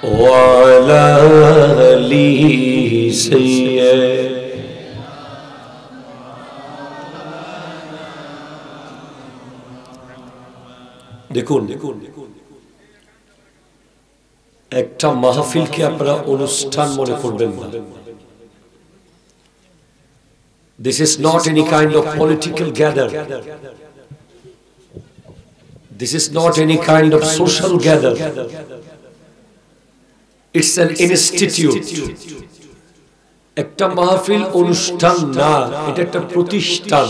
وعلى آله سيد দেখুন একটা মাহফিলকে আপনারা অনুষ্ঠান মনে করবেন না। This is not any kind of political gather. This is not any kind of social gather. It's an institute. একটা মাহফিল অনুষ্ঠান না, এটা একটা প্রতিষ্ঠান।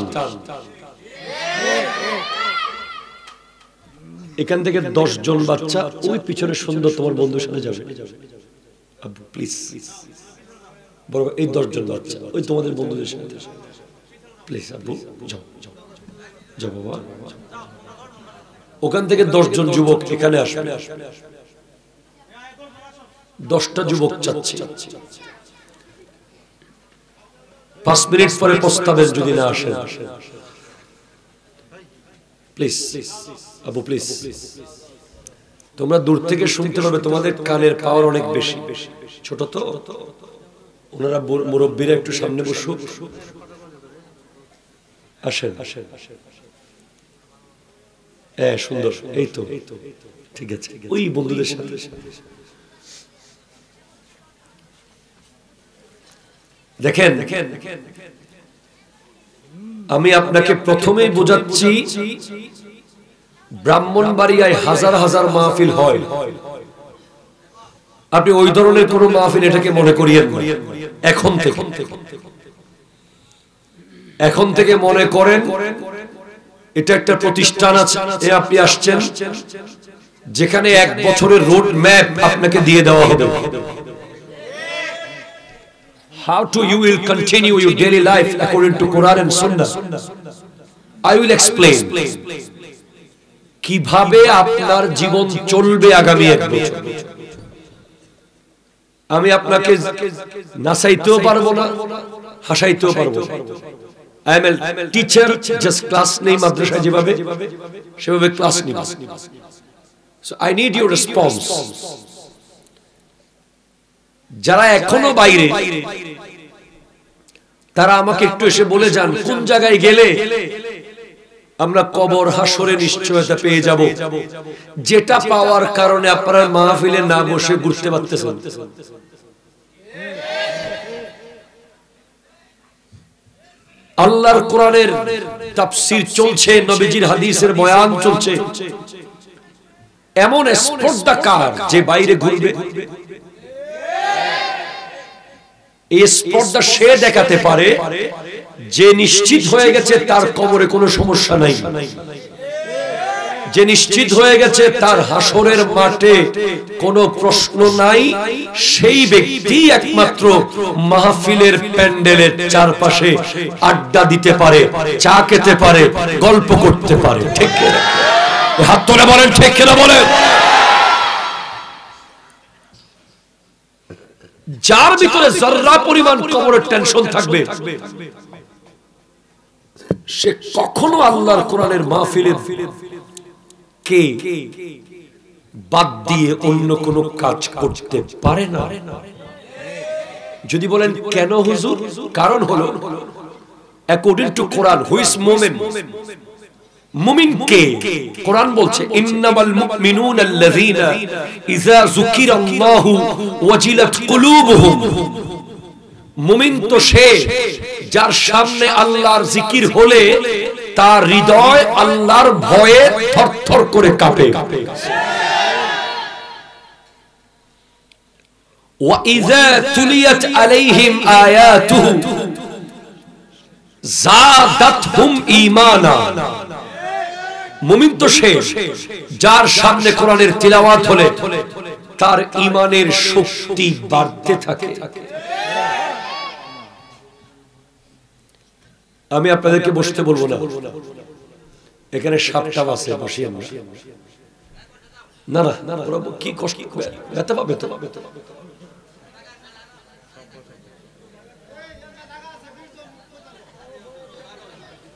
এখান থেকে 10 জন বাচ্চা ওই পিছনে সুন্দর তোমার বন্ধুর সাথে যাবে। আব্বু প্লিজ, বড় এই 10 জন বাচ্চা ওই তোমাদের বন্ধুদের সাথে প্লিজ আব্বু যাও যাও যাও বাবা। ওখান থেকে 10 জন যুবক এখানে আসবে, 10টা যুবক চাচ্ছে। 5 মিনিট পরে প্রস্তাবের যদি না আসেন, প্লিজ আবু প্লিজ, তোমরা দূর থেকে শুনতে পাবে, তোমাদের কানের পাওয়ার অনেক বেশি। ছোট তো ওনারা মুরব্বীরা একটু সামনে বসুক, আসেন আসেন। হ্যাঁ সুন্দর, এই তো ঠিক আছে, ওই বন্ধুদের সাথে। দেখেন আমি আপনাকে প্রথমেই বোঝাচ্ছি, ব্রাহ্মণবাড়িয়ায় হাজার হাজার মাহফিল হয়, আপনি ওই ধরনের কোন মাহফিল এটাকে মনে করিয়েন না। এখন থেকে মনে করেন এটা একটা প্রতিষ্ঠান আছে, আপনি আসছেন যেখানে 1 বছরের রোড ম্যাপ আপনাকে দিয়ে দেওয়া হবে। How to you will continue your daily life according to Quran and Sunnah. I will explain. কিভাবে আপনার জীবন চলবে আগামী 1 বছর। আমি আপনাকে নাচাইতেও পারবো না, হাসাইতেও পারবো না। I am a teacher, just class নেই মাদ্রাসায় যেভাবে, সেভাবে ক্লাস নিব। So I need your response. যারা এখনো বাইরে, তারা আমাকে একটু এসে বলে যান কোন জায়গায় গেলে আমরা কবর হাসরে নিশ্চয়তা পেয়ে যাব, যেটা পাওয়ার কারণে আপনারা মাহফিলে না বসে ঘুরতে পারতেছেন। আল্লাহর কোরআনের তাফসীর চলছে, নবীজির হাদিসের বয়ান চলছে। এমন স্পর্ধা কার যে বাইরে ঘুরবে? এই স্পর্ধা সে দেখাতে পারে যে নিশ্চিত হয়ে গেছে তার কবরে কোনো সমস্যা নাই, যে নিশ্চিত হয়ে গেছে তার হাসরের মাঠে কোনো প্রশ্ন নাই। সেই ব্যক্তি একমাত্র মাহফিলের প্যান্ডেলের চারপাশে আড্ডা দিতে পারে, চা খেতে পারে, গল্প করতে পারে। ঠিক কিনা? হাত তুলে বলেন ঠিক কিনা বলেন। যার ভিতরে যারা পরিমাণ কবরের টেনশন থাকবে, সে কখনো আল্লাহর কোরআনের মাহফিলের কে বাদ দিয়ে অন্য কোন কাজ করতে পারে না। যদি বলেন কেন হুজুর, কারণ হলো according to Quran who is মুমিন। মুমিন কে? কোরআন বলছে ইন্নামাল মুমিনুনা আল্লাযীনা ইযা যুকিরাল্লাহু ওয়াজিলাত কুলুবুহুম। মুমিন তো সে যার সামনে আল্লাহর জিকির হলে তার হৃদয় আল্লাহর ভয়ে থরথর করে কাঁপে। ওয়া ইযা তুলিয়াত আলাইহিম আয়াতুহু যাদাতহুম ঈমানা। মুমিন তো সে যার সামনে কোরআনের তিলাওয়াত হলে তার ঈমানের শক্তি বাড়তে থাকে। আমি আপনাদেরকে বসতে বলবো না, এখানে সাপটা আছে, বসিয়ে না না, ওরা কি কষ্ট ব্যথা পাবে তো।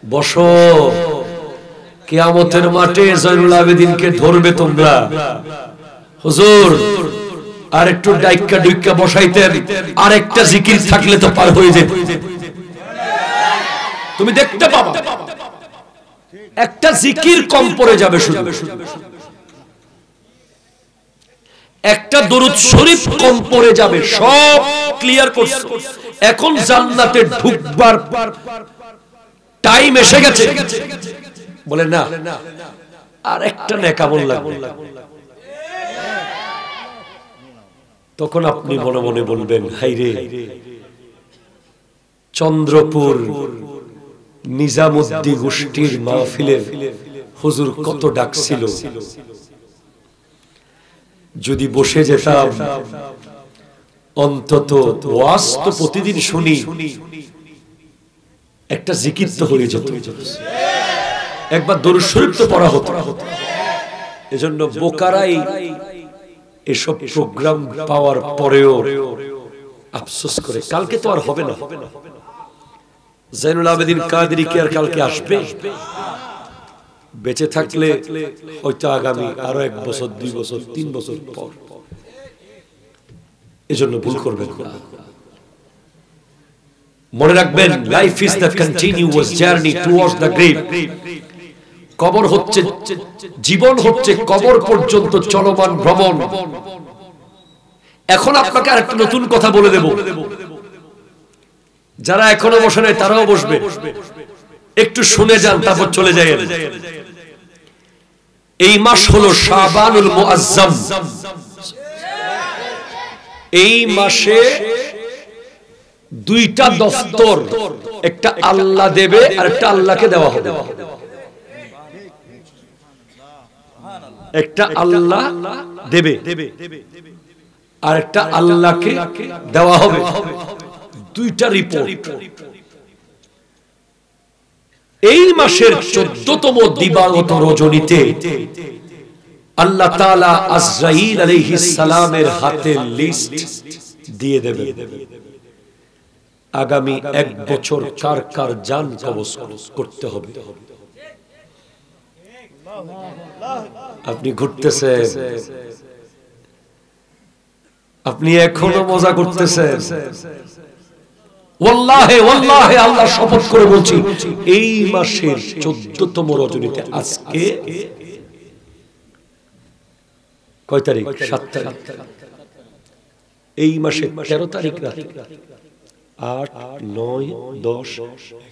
বসো, কিয়ামতের মাঠে জয়নুল আবেদিনকে ধরবে তোমরা। হুজুর আর একটু ডাইক্কা ডুইক্কা বসাইতেন, আর একটা জিকির থাকলে তো পার হয়ে যেত। তুমি দেখতে পাবা একটা জিকির কম পড়ে যাবে, শুধু একটা দরুদ শরীফ কম পড়ে যাবে, সব ক্লিয়ার করছো। এখন জান্নাতে ঢুকবার টাইম এসে গেছে, বলে না আর একটা নেকামল লাগবে। তখন আপনি মনে মনে বলবেন, হাইরে চন্দ্রপুর নিজামুদ্দিন গোষ্ঠীর মাহফিলের হুজুর কত ডাকছিল, যদি বসে যেতাম অন্তত ওয়াজ তো প্রতিদিন শুনি, একটা জিকির তো হয়ে যেত, একবার দরুদ শরীফ তো পড়া হতো। এজন্য বোকারাই এসব প্রোগ্রাম পাওয়ার পরেও আফসোস করে, কালকে তো আর হবে না। জাইনুল আবেদিন কাদেরী কি আর কালকে আসবে? বেঁচে থাকলে হয়তো আগামী আরো 1 বছর 2 বছর 3 বছর পর। এজন্য ভুল করবেন না, মনে রাখবেন life is the continuous journey towards the grave. কবর হচ্ছে জীবন, হচ্ছে কবর পর্যন্ত চলমান ভ্রমণ। এখন আপনাকে আরেকটা নতুন কথা বলে দেব, যারা এখনো বসে নাই তারাও বসবে, একটু শুনে যান, তারপর চলে যায়। এই মাস হলো শাবানুল মুআজ্জাম। এই মাসে 2টা দফতর, একটা আল্লাহ দেবে আর একটা আল্লাহকে দেওয়া হবে। একটা আল্লাহ দেবে আর একটা আল্লাহকে দেওয়া হবে, 2টা রিপোর্ট। এই মাসের 14তম দিবাগত রজনীতে আল্লাহ তাআলা আজরাইল আলাইহিস সালামের হাতে লিস্ট দিয়ে দেবেন, আগামী 1 বছর কার কার জান কবজ করতে হবে। আপনি ঘুরতেছেন, আপনি এখনো মজা করতেছেন। ওয়াল্লাহি ওয়াল্লাহি আল্লাহ শপথ করে বলছি, এই মাসের 14তম রজনীতে, আজকে কয় তারিখ? 7 তারিখ। এই মাসে 13 তারিখ রাত, 8, 9, 10,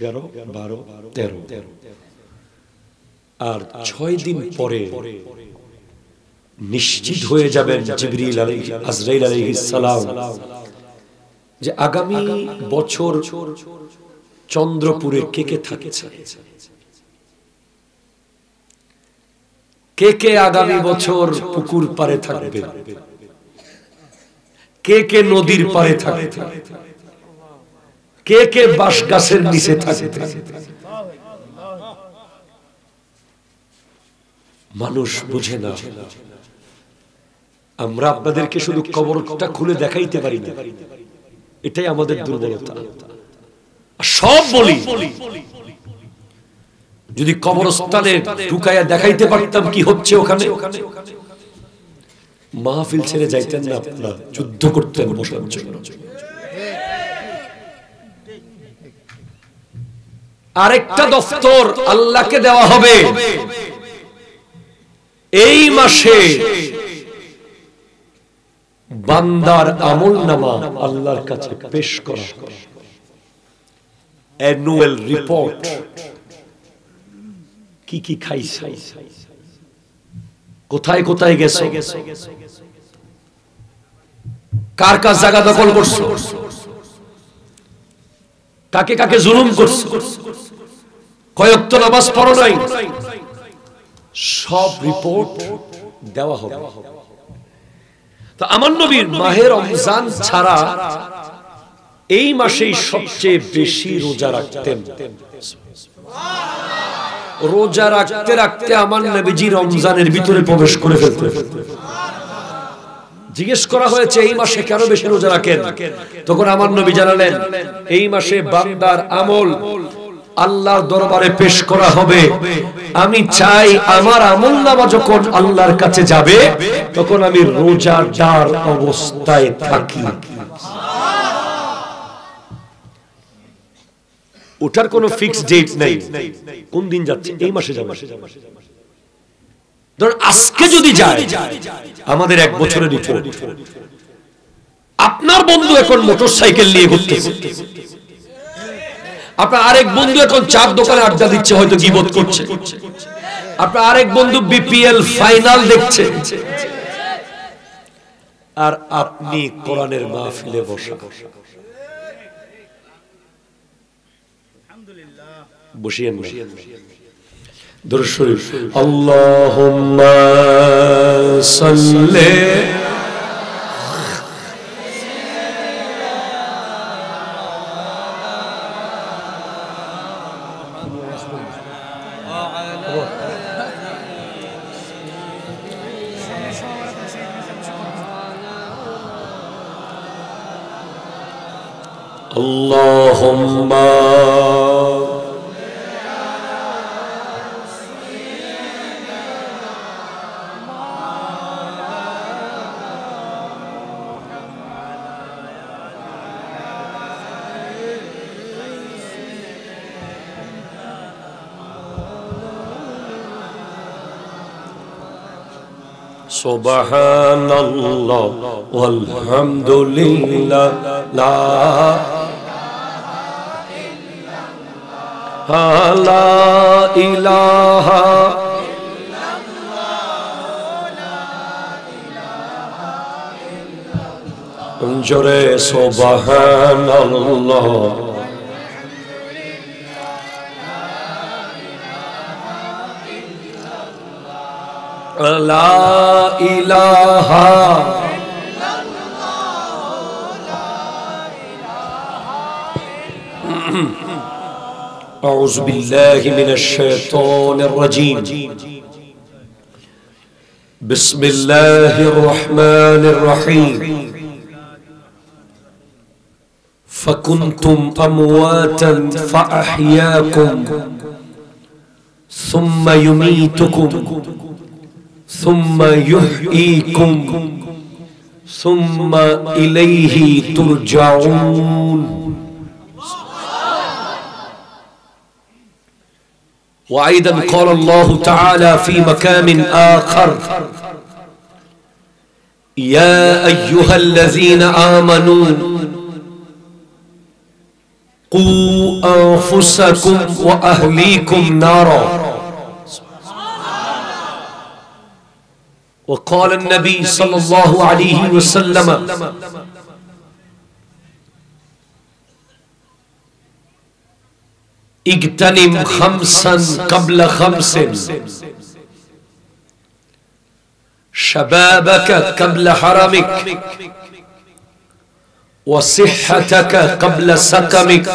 11, 12, 13, আর 6 দিন পরে নিশ্চিত হয়ে যাবেন জিবরিল আজরাইল আলাইহিস সালাম যে আগামী বছর চন্দ্রপুরে কে কে থাকছে, কে কে আগামী বছর পুকুর পাড়ে থাকবে, কে কে নদীর পাড়ে থাকবে, কে কে বাঁশ গাছের নিচে থাকবে। মানুষ বুঝে না, আমরা আপনাদেরকে শুধু কবরটা খুলে দেখাইতে পারি না, এটাই আমাদের দুর্বলতা। সব বলি, যদি কবরস্থানে ঢুকাইয়া দেখাইতে পারতাম কি হচ্ছে ওখানে, মাহফিল ছেড়ে যাইতেন না, আপনারা যুদ্ধ করতেন বসার জন্য। আরেকটা দফতর আল্লাহকে দেওয়া হবে এই মাসে, বান্দার আমলনামা আল্লাহর কাছে পেশ করা, অ্যানুয়াল রিপোর্ট, কি কি খাইছো, কোথায় কোথায় গেছো, কার কার জায়গা দখল করছো, কাকে কাকে জুলুম করছো, কয় ওয়াক্ত নামাজ পড়ো নাই, সব রিপোর্ট দেওয়া হবে। তো আমার নবীর মাহে রমজান ছাড়া এই মাসেই সবচেয়ে বেশি রোজা রাখতেন। রোজা রাখতে রাখতে আমার নবীজি রমজানের ভিতরে প্রবেশ করে ফেলতেন। জিজ্ঞেস করা হয়েছে এই মাসে কেন বেশি রোজা রাখেন, তখন আমার নবী জানালেন এই মাসে বান্দার আমল আল্লাহর দরবারে পেশ করা হবে। আমি চাই আমার আমলনামা যখন আল্লাহর কাছে যাবে তখন আমি রোজাদার অবস্থায় থাকি। ওটার কোনো ফিক্সড ডেট নাই, কোন দিন যাচ্ছে, এই মাসে যাবে। ধর আজকে যদি যায় আমাদের 1 বছরের রিপোর্ট। আপনার বন্ধু এখন মোটরসাইকেল নিয়ে ঘুরতেছে, আপনার আরেক বন্ধু এখন চার দোকানে আড্ডা দিচ্ছে, হয়তো গীবত করছে। আপনার আরেক বন্ধু বিপিএল ফাইনাল দেখছে, আর আপনি কোরআনের মাহফিলে বসা। বসিয়েন না, দরুদ শরীফ। আল্লাহুম্মা সাল্লি Allahumma Subhanallah walhamdulillah la ilaha jore subhanallah la ilaha أعوذ بالله من الشيطان الرجيم بسم الله الرحمن الرحيم فكنتم أمواتا فأحياكم ثم يميتكم ثم يحييكم ثم إليه ترجعون وأيضا قال الله تعالى في مكان آخر يا أيها الذين آمنوا قوا أنفسكم وأهليكم نارا وقال النبي صلى الله عليه وسلم اغتنم خمسا قبل خمس شبابك قبل حرمك وصحتك قبل سقمك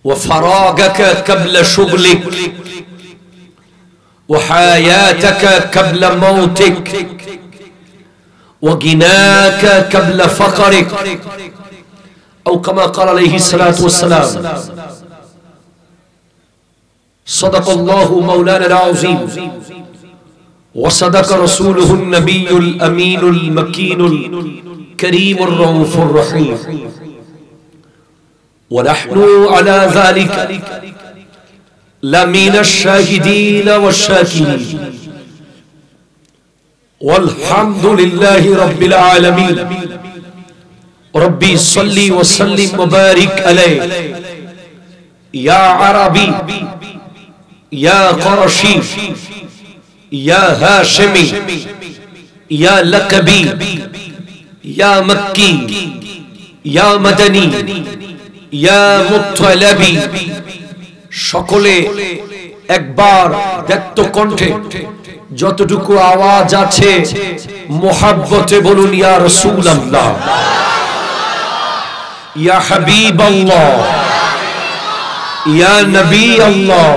وفراغك قبل شغلك وحياتك قبل موتك وغناك قبل فقرك أو كما قال عليه الصلاة والسلام صدق الله مولانا العظيم وصدق رسوله النبي الأمين المكين الكريم الرؤوف الرحيم ونحن على ذلك لمن الشاهدين والشاكرين والحمد لله رب العالمين ربي صلي وسلم وبارك عليه يا عربي يا قرشي يا هاشمي يا لقبي يا مكي يا مدني يا مطلبي সকলে একবার ব্যক্ত কণ্ঠে যতটুকু আওয়াজ আছে মোহাব্বতে বলুন ইয়া রাসূলুল্লাহ ইয়া হাবিবাল্লাহ ইয়া নবী আল্লাহ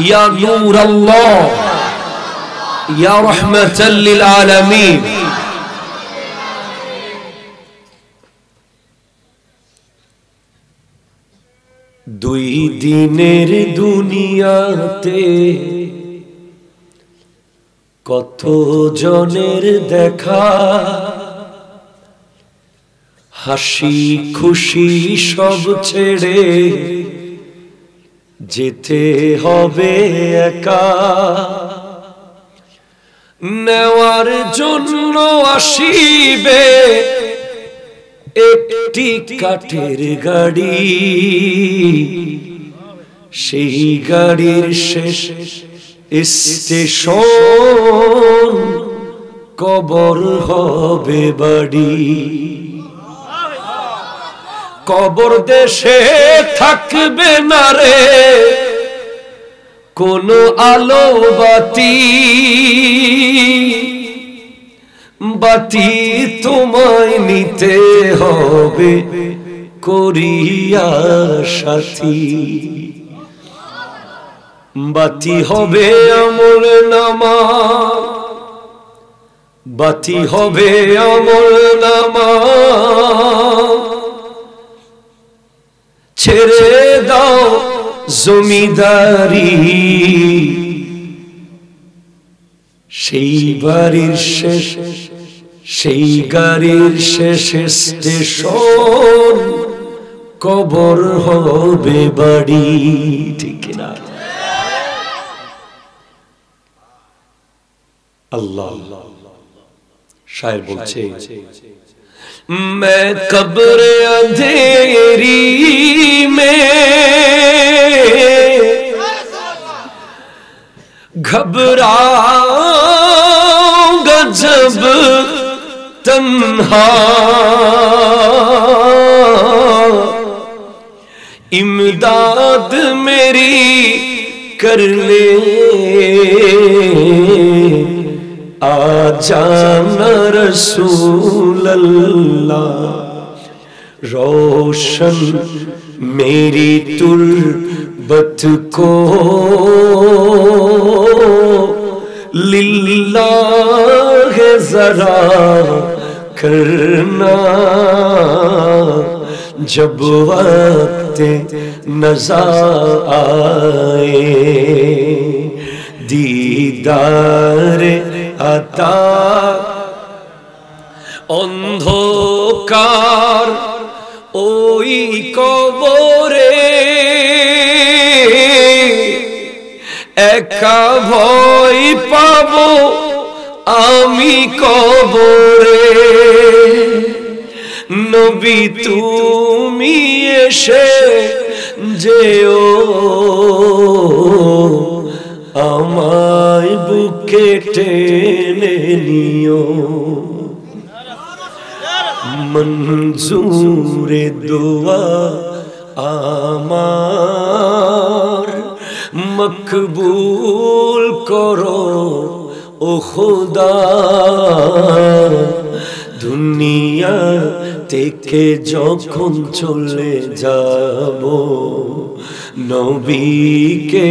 ইয়া নূর আল্লাহ ইয়া রাহমাতাল লিল আলামিন। দুই দিনের দুনিয়াতে কত জনের দেখা, হাসি খুশি সব ছেড়ে যেতে হবে একা। নেওয়ার জন্য আসিবে একটি কাঠের গাড়ি, সেই গাড়ির শেষ স্টেশন কবর হবে বাড়ি। কবর দেশে থাকবে না রে কোনো আলো বাতি, বাতি তোমায় নিতে হবে করিয়া সাথী। বাতি হবে আমল নামা, বাতি হবে আমল নামা, ছেড়ে দাও জমিদারি। সেই বাড়ির শেষ, সেই গাড়ির শেষ স্টেশন কবর হবে বাড়ি। ঠিক না? আল্লাহ শায়ের বলছে, मैं कब्र अंधेरी में घबराऊंगा जब तन्हा, इमदाद मेरी कर ले आ जाना रसूल अल्लाह। रोशन मेरी तुर्बत को लिल्लाह जरा करना, जब वक्त नज़ा आए दीदार आता। অন্ধকার ওই কবরে একা ভয় পাবো আমি কবরে। নবী তুমি এসে যেও আমায় বুকে টেনে নিও। মঞ্জুরে দোয়া আমার মকবুল করো ও খুদা। দুনিয়া থেকে যখন চলে যাব নবীকে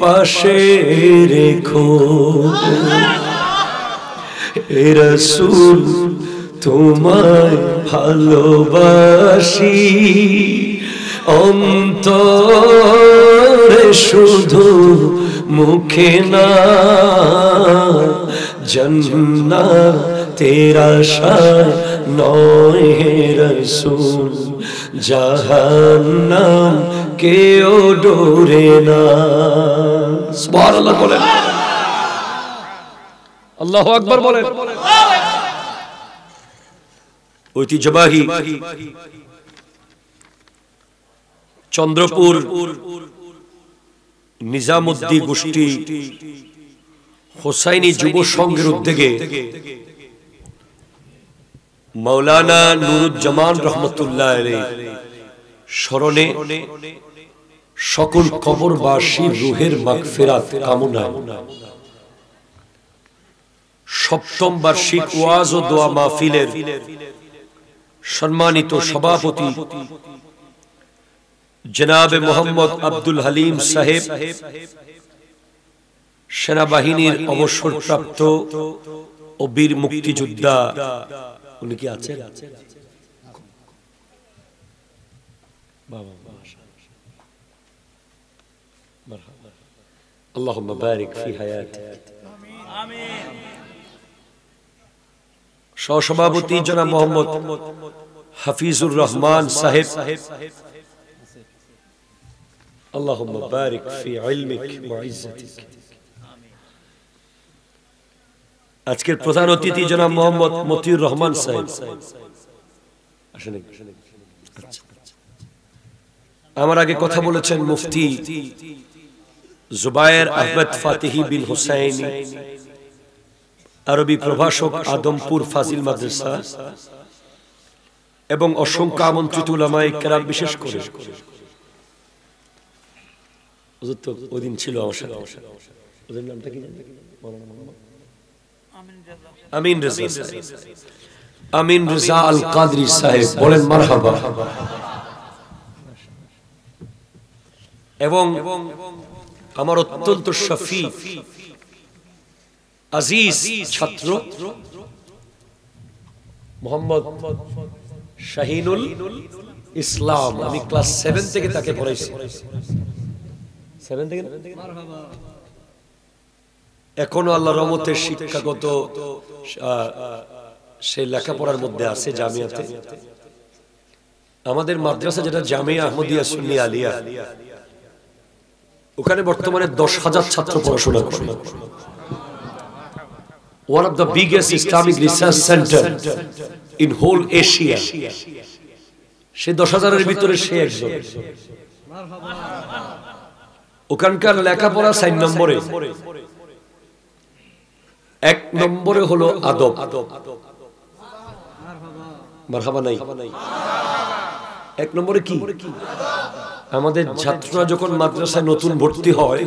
পাশে রেখো। হে রাসূল তোমায় ভালোবাসি অন্তরে শুধু মুখে না। জান্নাতের আশায় নয় হে রাসূল, জাহান্নাম কেউ ডোরে না। সুবহানাল্লাহ বলেন, আল্লাহু আকবার বলেন। ঐতিহ্যবাহী চন্দ্রপুর নিজামুদ্দিন গোষ্ঠী হোসাইনি যুব সংঘের উদ্যোগে মাওলানা নুরুজ্জামান রহমতুল্লাহ আলাইহি স্মরণে সকল কবরবাসীর রূহের মাগফিরাত কামনায় সপ্তম বার্ষিক ওয়াজ ও দোয়া মাহফিলের সম্মানিত সভাপতি জনাবে মোহাম্মদ আব্দুল হালিম সাহেব, সেনাবাহিনীর অবসরপ্রাপ্ত ও বীর মুক্তিযোদ্ধা, উনি কি আছেন? আল্লাহুম্মা বারিক ফি হায়াতি। আমিন। সহসভাপতি জনাব মোহাম্মদ হাফিজুর রহমান সাহেব, আল্লাহুম্মা বারিক ফি ইলমিক ওয়া ইজ্জাতিক। আজকের প্রধান অতিথি জনাব মোহাম্মদ মতিউর রহমান সাহেব আসেন। আমার আগে কথা বলেছেন মুফতি জুবায়ের আহমদ ফাতিহি বিন হুসাইনি, আরবি প্রভাষক, আদমপুর ফাজিল মাদ্রাসা, এবং অসংখ্য আমন্ত্রিত উলামায়ে কেরাম, বিশেষ করে হুজুর তো ওইদিন ছিল আমার সাথে, ওদের নামটা কি জানেন? আমিন রেজা সাহেব, আমিন রেজা আল কাদরি সাহেব, বলেন মারহাবা। এবং আমার অত্যন্ত শফি আজিজ ছাত্র মোহাম্মদ শাহিনুল ইসলাম, আমি ক্লাস 7 থেকে তাকে পড়াইছি। 7 থেকে এখনো আল্লাহর রহমতে শিক্ষাগত সেই লেখাপড়ার মধ্যে আছে জামিয়াতে। আমাদের মাদ্রাসা যেটা জামিয়া আহমদিয়া সুন্নি আলিয়া, ওখানে বর্তমানে 10,000 ছাত্র পড়াশোনা করে। One of the biggest Islamic research center in whole Asia. সে 10,000-এর ভিতরে সে একজন। ওখানকার লেখাপড়া 4 নম্বরে। 1 নম্বরে হলো আদব। মারহাবা নাই। 1 নম্বরে কি? আমাদের ছাত্ররা যখন মাদ্রাসায় নতুন ভর্তি হয়,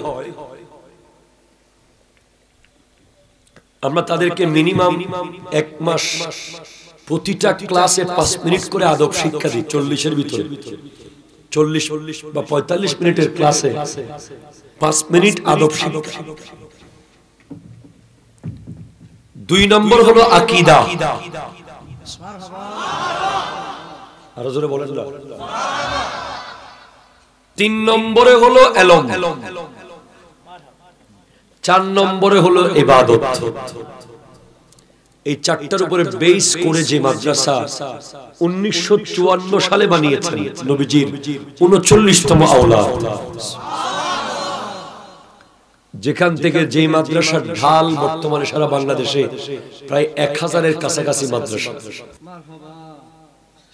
আমরা তাদেরকে মিনিমাম 1 মাস প্রতিটা ক্লাসে 5 মিনিট করে আদব শিক্ষা দিই। 40-এর ভিতরে 40 বা 45 মিনিটের ক্লাসে 5 মিনিট আদব শিক্ষা। 2 নম্বর হলো আকীদা। আরো জোরে বলেন না। 3 নম্বরে হলো ইলম। 4 নম্বরে হলো ইবাদত। এই 4টার উপরে বেস করে যে মাদ্রাসা 1954 সালে বানিয়েছেন নবীজির 39তম আওলাদ, যেখান থেকে যে মাদ্রাসার ঢাল বর্তমানে সারা বাংলাদেশে প্রায় 1000-এর কাছাকাছি মাদ্রাসা।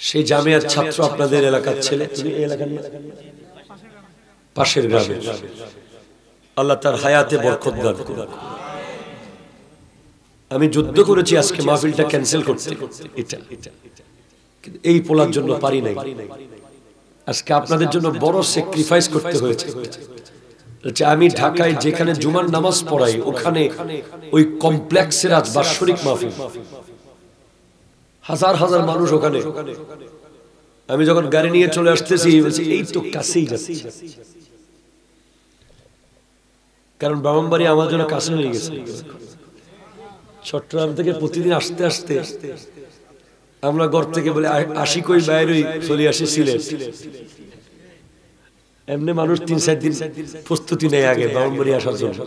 সেই জামিয়ার ছাত্র আপনাদের এলাকার ছেলে, তুমি এই এলাকার পাশের গ্রামে। আল্লাহ তার হায়াতে বরকত দান করুন। আমি যুদ্ধ করেছি আজকে মাহফিলটা ক্যান্সেল করতে, এটা কিন্তু এই পোলার জন্য পারি নাই। আজকে আপনাদের জন্য বড় স্যাক্রিফাইস করতে হয়েছে। আমি ঢাকায় যেখানে জুমার নামাজ পড়াই, ওখানে ওই কমপ্লেক্সের আজ বাৎসরিক মাহফিল, হাজার হাজার মানুষ ওখানে। আমি যখন গাড়ি নিয়ে চলে আসতেছি, এই তো কাছেই যাচ্ছি, কারণ ব্রাহ্মণবাড়ি আমার জন্য কাছে হয়ে গেছে। চট্টগ্রাম থেকে প্রতিদিন আসতে আসতে আমরা ঘর থেকে বলে 80 কই বাইরে চলে আসি সিলেট। এমনি মানুষ 3-4 দিন প্রস্তুতি নেয় আগে ব্রাহ্মণবাড়ি আসার জন্য।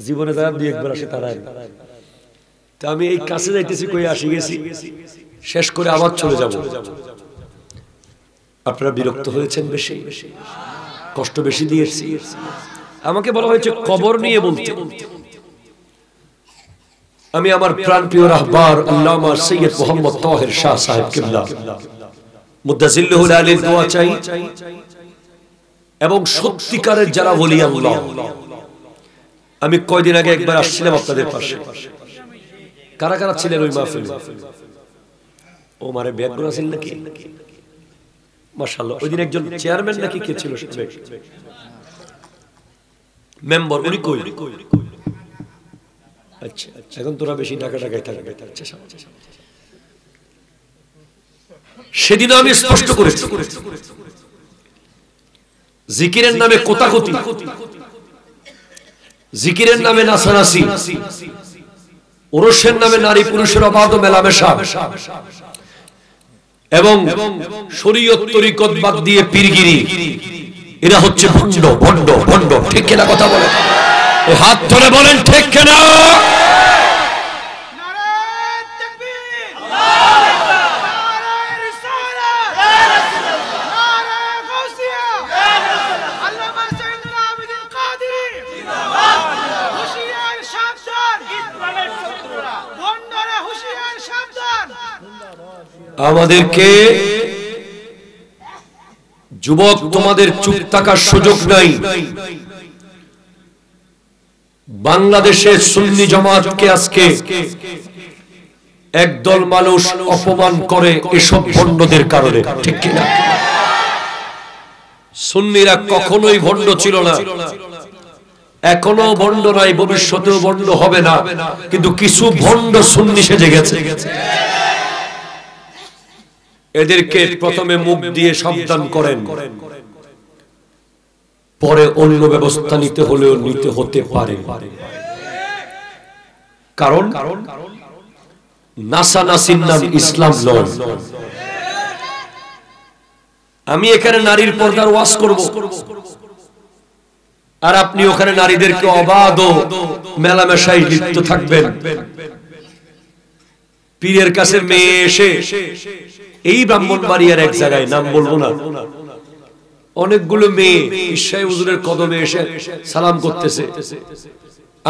জীবনে তারা 2-1 বার আসে, তারা। তো আমি এই কাছে যাইতেছি, কই আসি গেছি, শেষ করে আবার চলে যাব। আপনারা বিরক্ত হয়েছেন বেশি, কষ্ট বেশি দিয়েছি। আমাকে বলা হয়েছে কবর নিয়ে বলতে। আমি আমার প্রাণপ্রিয় রাহবার আল্লামা সৈয়দ মোহাম্মদ তাহের শাহ সাহেব কিবলা মুদ্দাজিল্লাহুল আলীর দোয়া চাই, এবং সত্যিকারের যারা ওলি আল্লাহ। আমি কয়দিন আগে একবার আসছিলাম আপনাদের পাশে। কারা কারা ছিলেন ওই মাহফিলে? ও মারে ব্যাকগ্রাউন্ড ছিল নাকি? মাশাআল্লাহ। ওইদিন একজন চেয়ারম্যান নাকি কে ছিল, মেম্বার, উনি কই? আচ্ছা, এখন তোরা বেশি টাকা টাকায় থাকবে। সেদিন আমি স্পষ্ট করেছি, জিকিরের নামে কোতাকুতি, জিকিরের নামে নাচানাচি, ওরসের নামে নারী পুরুষের অবাধ মেলামেশা, এবং শরীয়ত তরিকত বাদ দিয়ে পীরগিরি, এরা হচ্ছে ভণ্ড ভণ্ড ভণ্ড। ঠিক কিনা কথা বলেন? এই হাত ধরে বলেন ঠিক কিনা? আমাদেরকে যুবক, তোমাদের চুপ থাকার সুযোগ নাই। বাংলাদেশের সুন্নি জামাতকে আজকে একদল মানুষ অপমান করে এসব ভণ্ডদের কারণে। ঠিক কিনা? সুন্নিরা কখনোই ভণ্ড ছিল না, এখনো ভণ্ড নাই, ভবিষ্যতেও ভণ্ড হবে না, কিন্তু কিছু ভণ্ড সুন্নি সেজে গেছে। এদেরকে প্রথমে মুখ দিয়ে সাবধান করেন, পরে অন্য ব্যবস্থা নিতে হলেও নিতে হতে পারে। কারণ নাসানাসির নাম ইসলাম নয়। আমি এখানে নারীর পর্দার ওয়াজ করব, আর আপনি ওখানে নারীদেরকে অবাধ মেলামেশায় লিপ্ত থাকবেন। পীরের কাছে মেয়ে এসে এই ব্রাহ্মণবাড়িয়ার এক জায়গায়, নাম বলবো না, অনেকগুলো মেয়ে ঈশ্বর হুজুরের কদমে এসে সালাম করতেছে।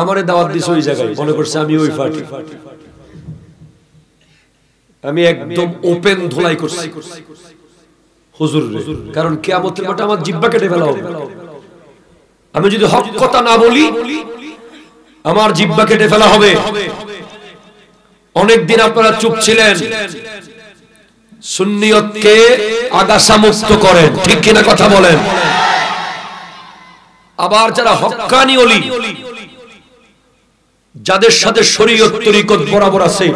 আমারে দাওয়াত দিছে ওই জায়গায়, মনে করছে আমি ওই পার্টি। আমি একদম ওপেন ধুলাই করছি হুজুর, কারণ কিয়ামতের মাঠে আমার জিহ্বা কেটে ফেলা হবে। আমি যদি হক কথা না বলি আমার জিহ্বা কেটে ফেলা হবে। অনেকদিন আপনারা চুপ ছিলেন, সুন্নিয়তকে আগাছা মুক্ত করেন। ঠিক কিনা কথা বলেন? আবার যারা হক্কানি ওলি, যাদের সাথে শরীয়ত তরিকত বরাবর আছে,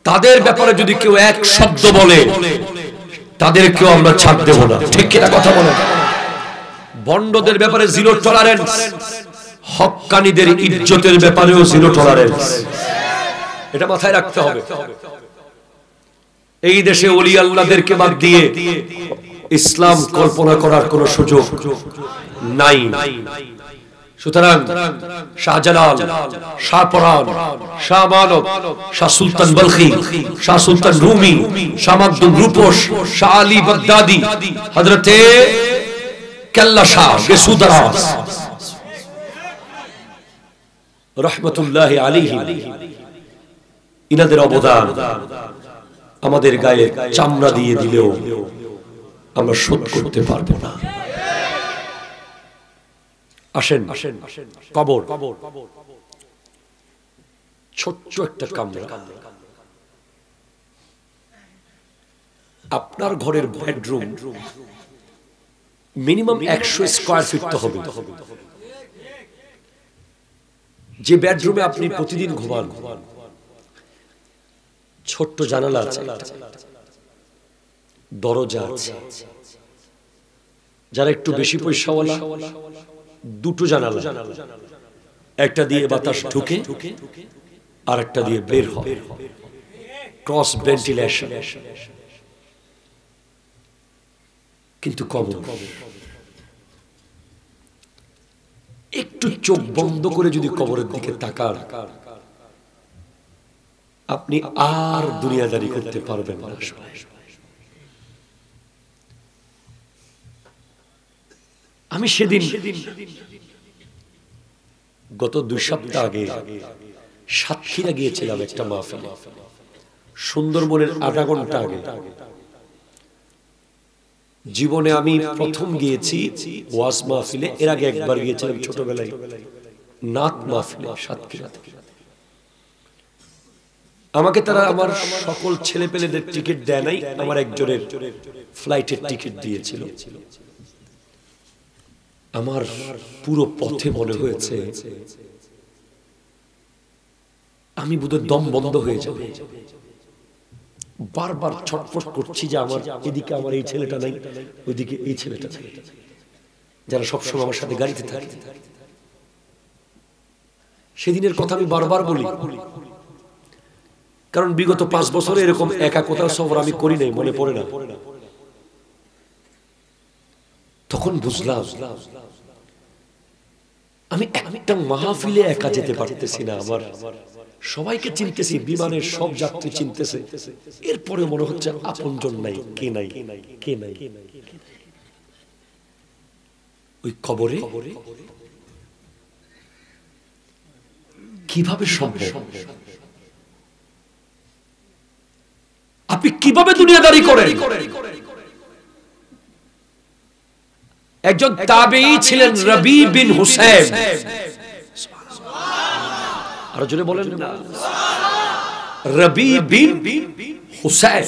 তাদের ব্যাপারে যদি কেউ এক শব্দ বলে তাদেরকেও আমরা ছাড় দেব না। ঠিক কিনা কথা বলেন? ভণ্ডদের ব্যাপারে জিরো টলারেন্স, হক্কানিদের ইজ্জতের ব্যাপারেও জিরো টলারেন্স। এটা মাথায় রাখতে হবে। এই দেশে ওলি আল্লাহদেরকে বাদ দিয়ে ইসলাম কল্পনা করার কোন সুযোগ নাই। সুতরাং শাহজালাল, শাহপরান, শাহ মানব, শাহ সুলতান বলখি, শাহ সুলতান রুমি, শাহ মাকদুম রূপস, শাহ আলী বাগদাদি, হযরতে কেল্লা শাহ গেসুদারাস রাহমাতুল্লাহি আলাইহি, ইনাদের অবদান আমাদের গায়ে চামড়া দিয়ে দিলেও আমরা শোধ করতে পারবো না। আসেন, কবর ছোট্ট একটা কামরা, আপনার ঘরের বেডরুম মিনিমাম 100 স্কয়ার ফিট তো হবে। যে বেডরুমে আপনি প্রতিদিন ঘুমান, ছোট্ট জানালা আছে, দরজা আছে, যারা একটু বেশি পয়সাওয়ালা দুটো জানালা, একটা দিয়ে বাতাস ঢুকে আর একটা দিয়ে বের হয়, ক্রস ভেন্টিলেশন। কিন্তু কবর একটু চোখ বন্ধ করে যদি কবরের দিকে তাকান, আপনি আর দুনিয়াদারি করতে পারবেন না। আমি সেদিন গত 2 সপ্তাহ আগে সাতক্ষীরা গিয়েছিলাম একটা মাহফিলে, সুন্দরবনের 8 ঘন্টা আগে। জীবনে আমি প্রথম গিয়েছি ওয়াজ মাহফিলে, এর আগে একবার গিয়েছিলাম ছোটবেলায় নাত মাহফিলে সাতক্ষীরা। আমাকে তারা আমার সকল ছেলে পেলেদের টিকিট দেয় নাই, আমার একজনের ফ্লাইটের টিকিট দিয়েছিল। আমার পুরো পথে মনে হয়েছে আমি বোধহয় দম বন্ধ হয়ে যাবে। বারবার ছটফট করছি যে আমার এদিকে আমার এই ছেলেটা নাই, ওইদিকে এই ছেলেটা নাই, যারা সবসময় আমার সাথে গাড়িতে থাকে। সেদিনের কথা আমি বারবার বলি, কারণ বিগত 5 বছরে এরকম একা কোথাও সফর আমি করি নাই, মনে পড়ে না। তখন বুঝলাম আমি একটা মাহফিলে একা যেতে পারতেছি না। আমার সবাইকে চিনতেছি, বিমানের সব যাত্রী চিনতেছে, এরপরে মনে হচ্ছে আপনজন নাই, কে নাই, কে নাই। ওই কবরে কিভাবে সম্ভব? আপনি কিভাবে দুনিয়াদারি করেন? একজন তাবেঈ ছিলেন রবি বিন হুসাইন। আরো জোরে বলেন না। রবি বিন হুসাইন,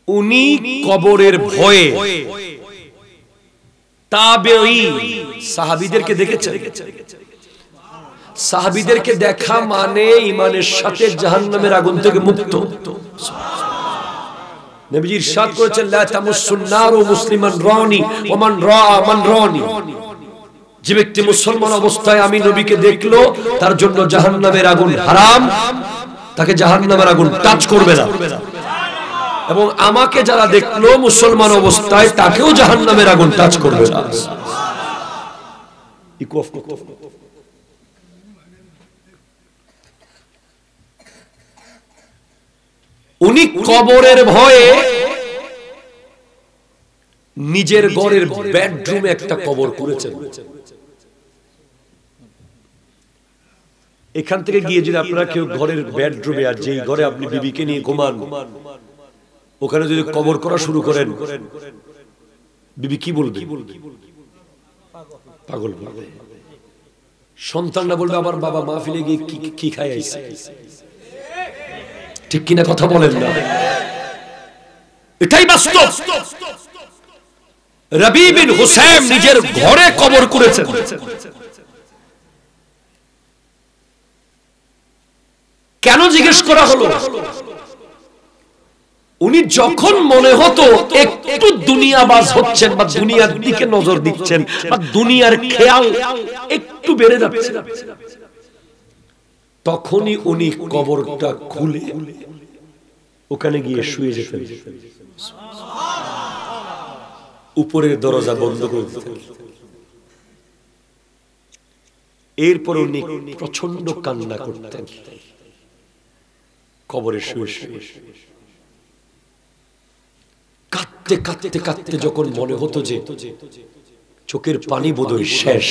উনি কবরের ভয়ে তাবেঈ সাহাবীদেরকে দেখেছেন। সাহাবীদেরকে দেখা মানে ঈমানের সাথে জাহান্নামের আগুন থেকে মুক্ত। নবীজি ইরশাদ করেছেন, লা তামুসুন নারু মুসলিমান রানি ওয়া মান রাআ মান রানি। যে ব্যক্তি মুসলমান অবস্থায় আমি নবীকে দেখলো, তার জন্য জাহান্নামের আগুন হারাম, তাকে জাহান্নামের আগুন টাচ করবে না। এবং আমাকে যারা দেখলো মুসলমান অবস্থায়, তাকেও জাহান্নামের আগুন টাচ করবে না। উনি কবরের ভয়ে নিজের ঘরের বেডরুমে একটা কবর করেছেন। এখান থেকে গিয়ে যদি আপনারা কেউ ঘরের বেডরুমে, আর যেই ঘরে আপনি বিবিকে নিয়ে ঘুমান, ওখানে যদি কবর করা শুরু করেন, বিবি কি বলবে? পাগল বলবে। সন্তানরা বলবে, আমার বাবা মাহফিলে গিয়ে কি খাই আইছে। ঠিক কিনা কথা বলেন না? এটাই বাস্তব। রবি বিন হুসাইন নিজের ঘরে কবর করেছেন। কেন জিজ্ঞেস করা হলো? উনি যখন মনে হতো একটু দুনিয়াবাজ হচ্ছেন বা দুনিয়ার দিকে নজর দিচ্ছেন বা দুনিয়ার খেয়াল একটু বেড়ে যাচ্ছে, তখনই উনি কবরটা খুলে ওখানে গিয়ে শুয়ে যেতেন, উপরের দরজা বন্ধ করে দিতেন। এরপর উনি প্রচন্ড কান্না করতেন কবরে শুয়ে শুয়ে। কাঁদতে কাঁদতে কাঁদতে যখন মনে হতো যে চোখের পানি বোধহয় শেষ,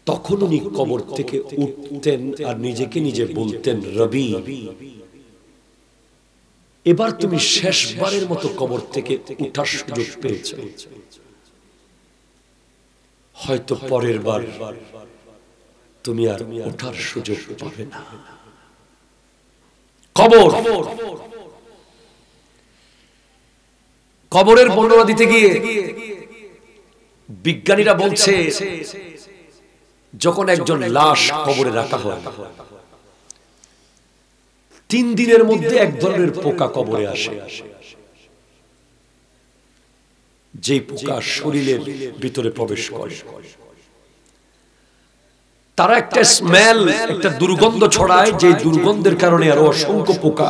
তখন উনি কবর থেকে উঠতেন আর নিজেকে নিজে বলতেন, রবি, এবার তুমি শেষবারের মতো কবর থেকে উঠার সুযোগ পেয়েছ, হয়তো পরের বার তুমি আর ওঠার সুযোগ পাবে না। কবর, কবরের বর্ণনা দিতে গিয়ে বিজ্ঞানীরা বলছে, যখন একজন লাশ কবরে রাখা হয়, 3 দিনের মধ্যে এক ধরনের পোকা কবরে আসে, যে পোকা শরীরের ভিতরে প্রবেশ করে। তারা একটা স্মেল, একটা দুর্গন্ধ ছড়ায়, যে দুর্গন্ধের কারণে আরো অসংখ্য পোকা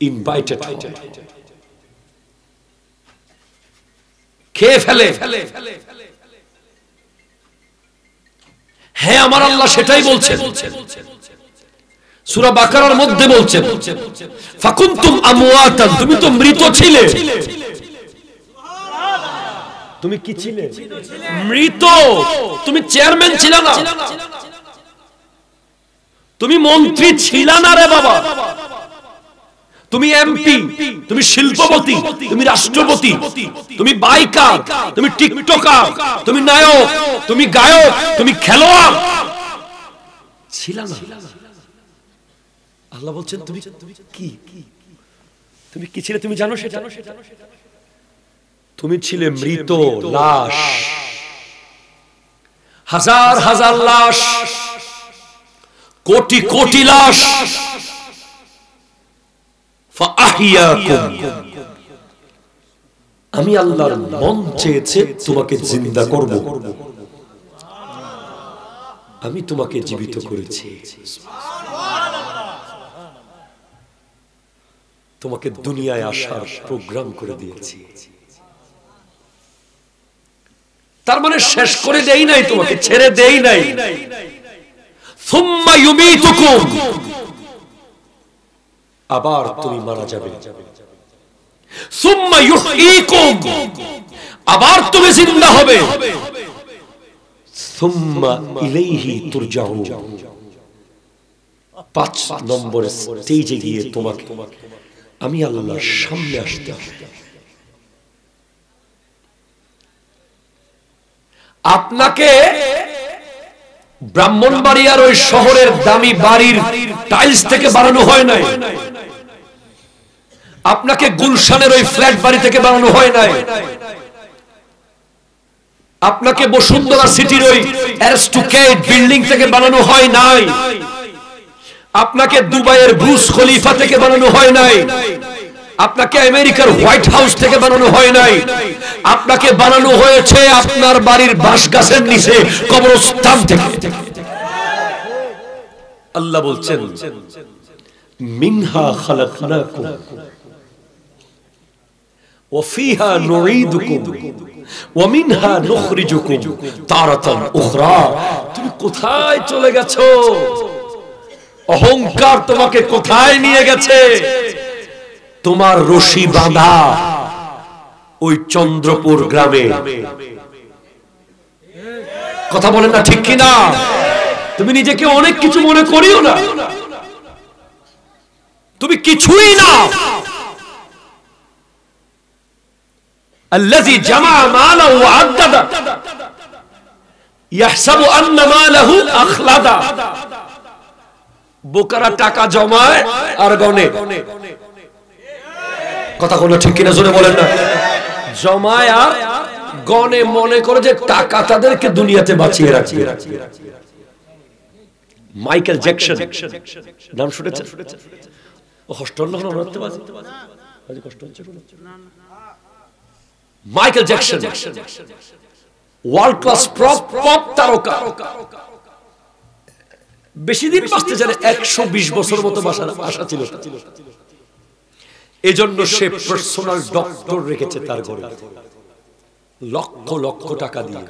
ইনভাইটেড হয়, খেয়ে ফেলে। হ্যাঁ, আমার আল্লাহ সেটাই বলছেন। সূরা বাকারার মধ্যে বলছেন, ফাকুনতুম আমওয়াতান, তুমি তো মৃত ছিলে। তুমি কি ছিলে? মৃত। তুমি চেয়ারম্যান ছিলে না, তুমি মন্ত্রী ছিলে না রে বাবা, তুমি এমপি, তুমি শিল্পপতি, তুমি রাষ্ট্রপতি, তুমি বাইকার, তুমি টিকটকার, তুমি নায়ক, তুমি গায়ক, তুমি খেলোয়াড় ছিল না। আল্লাহ বলছেন, তুমি কি, তুমি কি ছিলে? তুমি জানো সেটা? তুমি ছিলে মৃত লাশ, হাজার হাজার লাশ, কোটি কোটি লাশ। আমি আল্লাহর মন চেয়েছে তোমাকে জিন্দা করব, আমি তোমাকে জীবিত করেছি। তোমাকে দুনিয়ায় আসার প্রোগ্রাম করে দিয়েছি। তার মানে শেষ করে দেই নাই, তোমাকে ছেড়ে দেই নাই। সুম্মা ইউমিতুকুম, আবার তুমি মারা যাবে। সুম্মা ইউহয়িকুম, আবার তুমি জিন্দা হবে। সুম্মা ইলাইহি তুরজাউন, 5 নম্বরের স্টেজে গিয়ে তোমাকে আমি আল্লাহর সামনে আসতে হবে। আপনাকে ব্রাহ্মণবাড়িয়ার ওই শহরের দামি বাড়ির টাইলস থেকে বানানো হয় নাই, আপনাকে গুলশানের ওই ফ্ল্যাট বাড়ি থেকে বানানো হয় নাই, আপনাকে বসুন্ধরা সিটির ওই অ্যারিস্টোক্রেট বিল্ডিং থেকে বানানো হয় নাই, আপনাকে দুবাইয়ের বুর্জ খলিফা থেকে বানানো হয় নাই, আপনাকে আমেরিকার হোয়াইট হাউস থেকে বানানো হয় নাই, আপনাকে বানানো হয়েছে আপনার বাড়ির বাঁশ গাছের নিচে কবরস্থান থেকে। আল্লাহ বলছেন মিনহা খালাকনাকুম ওয়া ফিহা নুঈদুকুম ওয়া মিনহা নুখরিজুকুম তারাতান উখরা। তুমি কোথায় চলে গেছো? অহংকার তোমাকে কোথায় নিয়ে গেছে? তোমার রশি বাঁধা ওই চন্দ্রপুর গ্রামে। কথা বলেন না ঠিক কিনা? তুমি নিজেকে অনেক কিছু মনে করিও না, তুমি কিছুই না। আল্লাযী জামা মালাহু ওয়া আদ্দাদা ইয়াহসাবু আন্না মালাহু আখলাদা। বোকারা টাকা জমায় আর গনে। কথা বলো ঠিক কিনা? জোরে বলেন না। জমায় আর গনে, মনে করে যে টাকা তাদেরকে দুনিয়াতে বাঁচিয়ে রাখবে। মাইকেল জ্যাকসন নাম শুনেছেন? Michael Jackson world class pop তারকা, বেশি দিন বাঁচতে জানে, 120 বছর মতো আশা ছিল। এজন্য সে পার্সোনাল ডক্টর রেখেছে তার ঘরে, লক্ষ লক্ষ টাকা দিয়ে।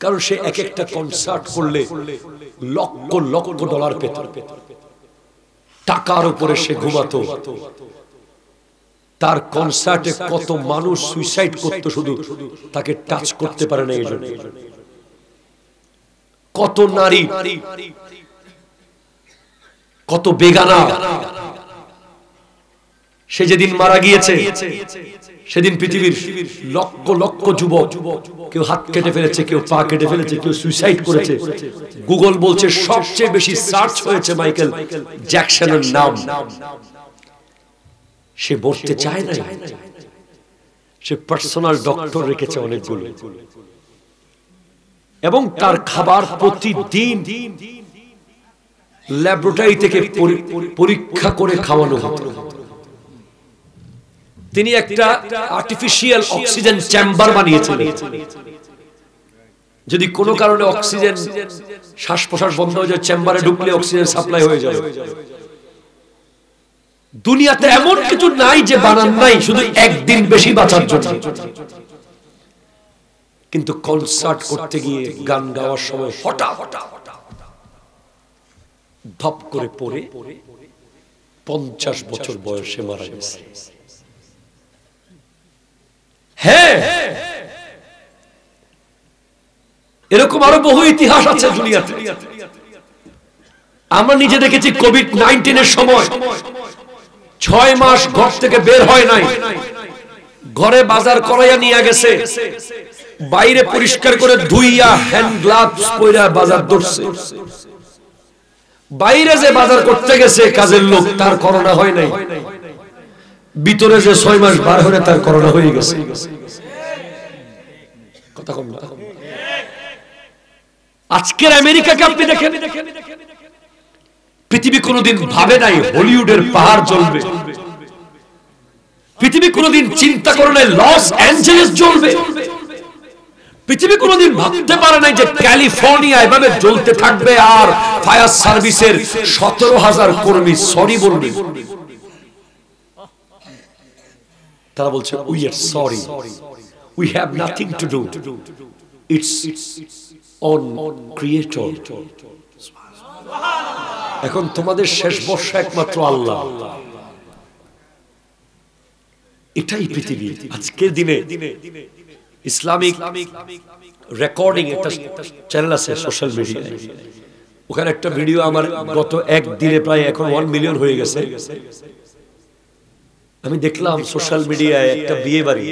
কারণ সে এক একটা কনসার্ট করলে লক্ষ লক্ষ ডলার পেত। টাকার উপরে সে ঘুমাতো। তার কনসার্টে কত মানুষ সুইসাইড করতো, শুধু তাকে টাচ করতে পারে না এই জন্য। কত নারী, কত বেগানা। সে যেদিন মারা গিয়েছে সেদিন পৃথিবীর লক্ষ লক্ষ যুবক, কেউ হাত কেটে ফেলেছে, কেউ পা কেটে ফেলেছে, কেউ সুইসাইড করেছে। গুগল বলছে সবচেয়ে বেশি সার্চ হয়েছে মাইকেল জ্যাকসনের নাম। সে মরতে চায় না, সে পার্সোনাল ডক্টর রেখেছে অনেকগুলো, এবং তার খাবার প্রতিদিন ল্যাবরেটরি থেকে পরীক্ষা করে খাওয়ানো হতো। তিনি একটা আর্টিফিশিয়াল অক্সিজেন চেম্বার বানিয়েছিলেন। যদি কোনো কারণে অক্সিজেন শ্বাস প্রশ্বাস বন্ধ হয়ে যায়, চেম্বারে ঢুকলে অক্সিজেন সাপ্লাই হয়ে যাবে। দুনিয়াতে এমন কিছু নাই যে বানান নাই শুধু একদিন বেশি বাঁচার জন্য। কিন্তু কনসার্ট করতে গিয়ে, গান গাওয়ার সময় হঠাৎ ধপ করে পড়ে 50 বছর বয়সে মারা গেছে। হ্যাঁ, এরকম আরো বহু ইতিহাস আছে দুনিয়াতে। আমরা নিজে দেখেছি কোভিড-19 এর সময় 6 মাস ঘর থেকে বের হয় নাই, ঘরে বাজার করাইয়া নিয়ে গেছে, বাইরে পরিষ্কার করে ধুইয়া হ্যান্ড গ্লাভস পরে বাজার ধরছে। বাইরে যে বাজার করতে গেছে কাজের লোক, তার করোনা হয় নাই। ভিতরে যে 6 মাস বার হলে তার করোনা হয়ে গেছে। কথা কম না। আজকের আমেরিকাকে আপনি দেখেন, পৃথিবী কোনোদিন ভাবে নাই হলিউডের পাহাড় জ্বলবে। পৃথিবী কোনোদিন চিন্তা করে নাই লস অ্যাঞ্জেলেস জ্বলবে। পৃথিবী কোনোদিন ভাবতে পারে নাই যে ক্যালিফোর্নিয়া এভাবে জ্বলতে থাকবে আর ফায়ার সার্ভিসের 17,000 কর্মী সরি বলবে। তারা বলছে we are sorry, we have nothing to do, it's on creator. এখন তোমাদের শেষ ভরসা একমাত্র আল্লাহ। এটাই পৃথিবী। আজকের দিনে ইসলামিক রেকর্ডিং একটা চ্যানেল আছে সোশ্যাল মিডিয়ায়, ওখানে একটা ভিডিও আমার গত একদিনে প্রায় এখন 1 মিলিয়ন হয়ে গেছে। আমি দেখলাম সোশ্যাল মিডিয়ায় একটা বিয়ে বাড়ি,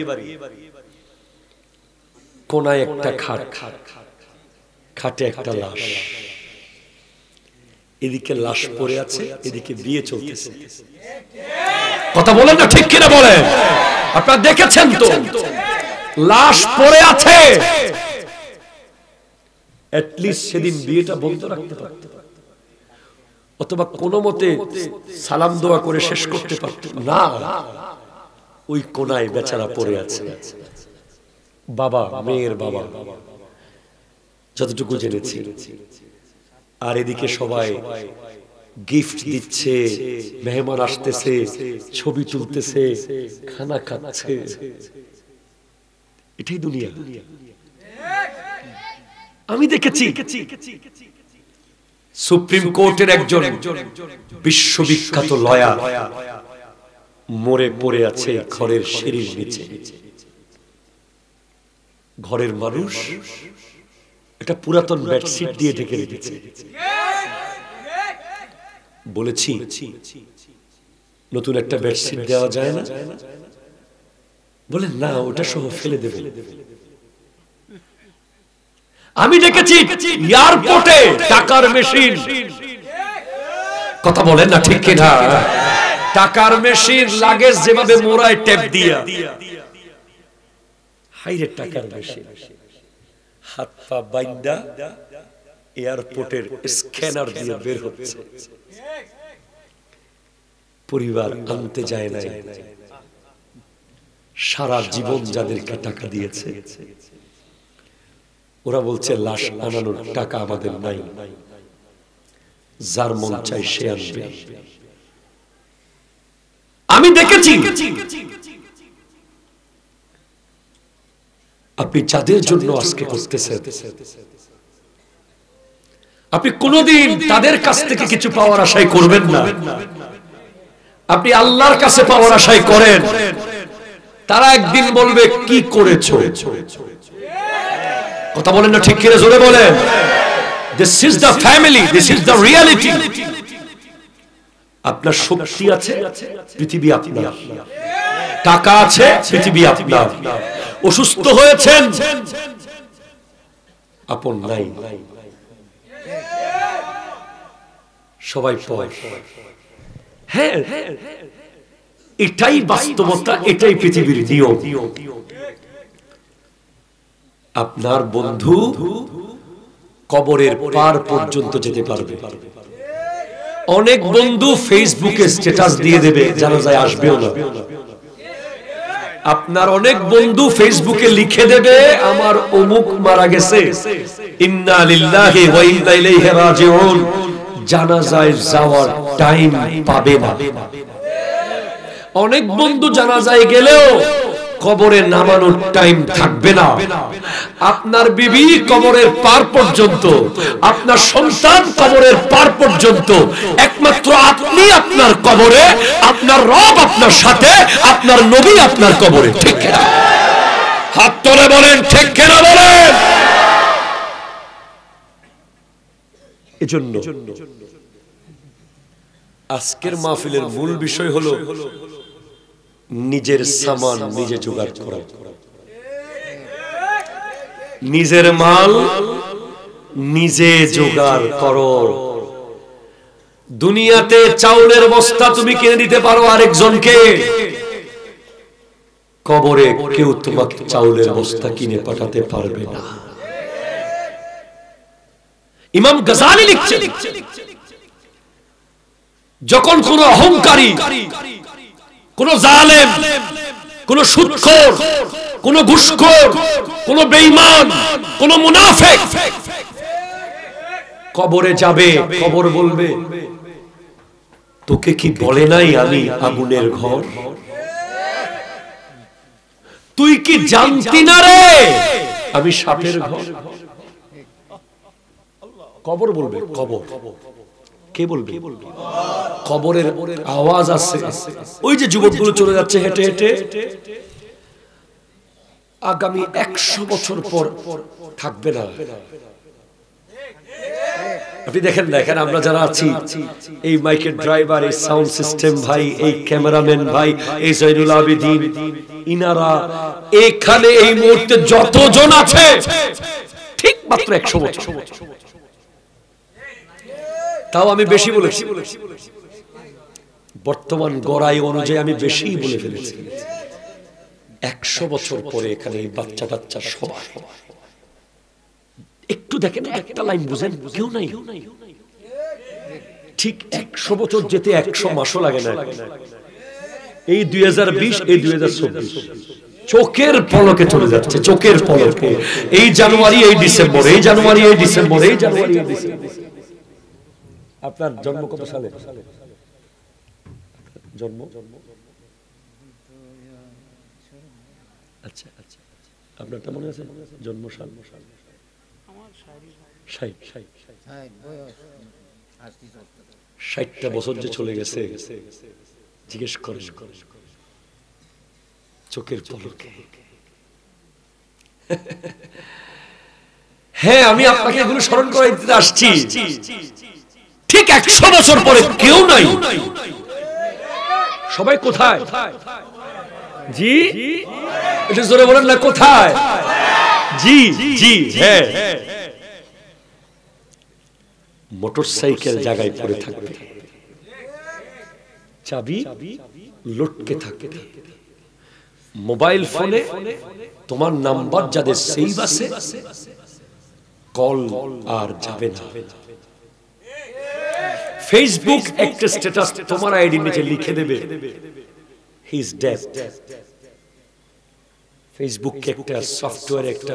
কোনায় একটা খাট, খাটে একটা লাশ, এদিকে লাশ পড়ে আছে, এদিকে বিয়ে চলতেছে। কথা বলেন না ঠিক কিনা বলেন? আপনারা দেখেছেন তো, লাশ পড়ে আছে, এটলিস্ট সেদিন বিয়েটা বন্ধ রাখতে পারত, অথবা কোনো মতে সালাম দোয়া করে শেষ করতে পারত না। ওই কোনায় বেচারা পড়ে আছে, বাবা, মেয়ের বাবা, যতটুকু জেনেছি। আর এদিকে সবাই গিফট দিচ্ছে, মেহমান আসতেছে, ছবি তুলতেছে, খানা খাচ্ছে। এটাই দুনিয়া। আমি দেখেছি সুপ্রিম কোর্টের একজন বিশ্ববিখ্যাত লয়ার মরে পড়ে আছে ঘরের সিঁড়ির নিচে। ঘরের মানুষ একটা পুরাতন বেডশিট দিয়ে ঢেকে রেখেছে। বলেছি নতুন একটা বেডশিট দেওয়া যায় না? বলে না, ওটা সহ ফেলে দেবে। আমি দেখেছি এয়ারপোর্টে টাকার মেশিন, কথা বলেন না ঠিক কিনা? টাকার মেশিন লাগেজ যেভাবে মোড়ায় টেপ দিয়া, হাইরে টাকার মেশিন, হাত পা বাইন্দা এয়ারপোর্টের স্ক্যানার দিয়ে বের হচ্ছে। পরিবার আনতে যায় না, সারা জীবন যাদেরকে টাকা দিয়েছে, ওরা বলছে লাশ আনানোর টাকা আমাদের নাই, যার মন চাই সে আসবে। আমি দেখেছি আপনি যাদের জন্য আজকে করতেছেন, আপনি কোনদিন তাদের কাছ থেকে কিছু পাওয়ার আশাই করবেন না। আপনি আল্লাহর কাছে পাওয়ার আশাই করেন। তারা একদিন বলবে কি করেছো। কথা বলেন না ঠিক কিনা? জোরে বলেন। This is the family, this is the reality. আপনার শক্তি আছে, পৃথিবী আপনার। টাকা আছে, পৃথিবী আপনার। অসুস্থ হয়েছেন, আপন নাই, সবাই পর। হ্যাঁ, এটাই বাস্তবতা, এটাই পৃথিবীর নিয়ম। আপনার বন্ধু কবরের পার পর্যন্ত যেতে পারবে। অনেক বন্ধু ফেসবুকে স্ট্যাটাস দিয়ে দেবে, জানাজায় আসবেও না। আপনার অনেক বন্ধু ফেসবুকে লিখে দেবে আমার অমুক মারা গেছে, ইন্না লিল্লাহি ওয়া ইন্না ইলাইহি রাজিউন, জানাজায় যাওয়ার টাইম পাবে না। অনেক বন্ধু জানাজায় গেলেও কবরে নামানোর টাইম থাকবে না। আপনার বিবি কবরের পার পর্যন্ত, আপনার সন্তান কবরের পার পর্যন্ত, একমাত্র আপনি আপনার কবরে, আপনার রব আপনার সাথে, আপনার নবী আপনার কবরে। ঠিক কিনা? হাত তুলে বলেন ঠিক কিনা বলেন। এজন্য আজকের মাহফিলের মূল বিষয় হলো নিজের সামান নিজে জোগাড় করা, নিজের মাল নিজে জোগাড় করো। দুনিয়াতে চাউলের বস্তা তুমি কিনে দিতে পারো আরেকজনকে, কবরে কেউ তোমাকে চাউলের বস্তা কিনে পাঠাতে পারবে না। ইমাম গাজালি লিখছেন, যখন কোন অহংকারী, কোন জালেম, কোন সুদখোর, কোন ঘুষখোর, কোন বেঈমান, কোন মুনাফিক কবরে যাবে, কবর বলবে তোকে কি বলে নাই আমি আগুনের ঘর? তুই কি জানতি না রে আমি সাপের ঘর? কবর বলবে, কবর। কে বলবে? কবরের আওয়াজ আছে। ওই যে যুবকগুলো চলে যাচ্ছে হেঁটে হেঁটে, আগামী 100 বছর পর থাকবে না। আপনি দেখেন না, এখানে আমরা যারা আছি, এই মাইকের ড্রাইভার, এই সাউন্ড সিস্টেম ভাই, এই ক্যামেরাম্যান ভাই, এই জয়নুল আবেদিন, ইনারা এখানে এই মুহূর্তে যতজন আছে ঠিক মাত্র 100 বছর। তাও আমি বেশি বলেছি, বর্তমান গড়াই অনুযায়ী আমি বেশি বলে ফেলেছি। 100 বছর পরে এখানে এই বাচ্চা বাচ্চা সবাই, একটু দেখেন, একটা লাইন বুঝেন, কেউ নাই। ঠিক 100 বছর যেতে 100 মাসও লাগে না। এই 2020, এই 2024 চোখের পলকে চলে যাচ্ছে, চোখের পলকে। এই জানুয়ারি, এই ডিসেম্বর, এই জানুয়ারি, এই ডিসেম্বর, এই জানুয়ারি, এই ডিসেম্বর। আপনার জন্ম কত সালে? জন্ম? আচ্ছা আচ্ছা, আপনারটা মনে আছে? জন্ম সাল? 60টা বছর যে চলে গেছে, জিজ্ঞেস করে চোখের পলকে। হ্যাঁ, আমি আপনাকে এগুলো স্মরণ করে দিতে আসছি। ঠিক 100 বছর পরে কেউ নাই। সবাই কোথায়? জি, এটা জোরে বলেন না, কোথায়? জি জি, হ্যাঁ। মোটরসাইকেল জায়গায় পড়ে থাকবে, চাবি লটকে থাকবে, মোবাইল ফোনে তোমার নাম্বার যাদের সেভ আছে, কল আর যাবে না। ফেসবুক একটা স্ট্যাটাস তোমার আইডি নিচে লিখে দেবে, হি ইজ ডেড। ফেসবুক একটা সফটওয়্যার, একটা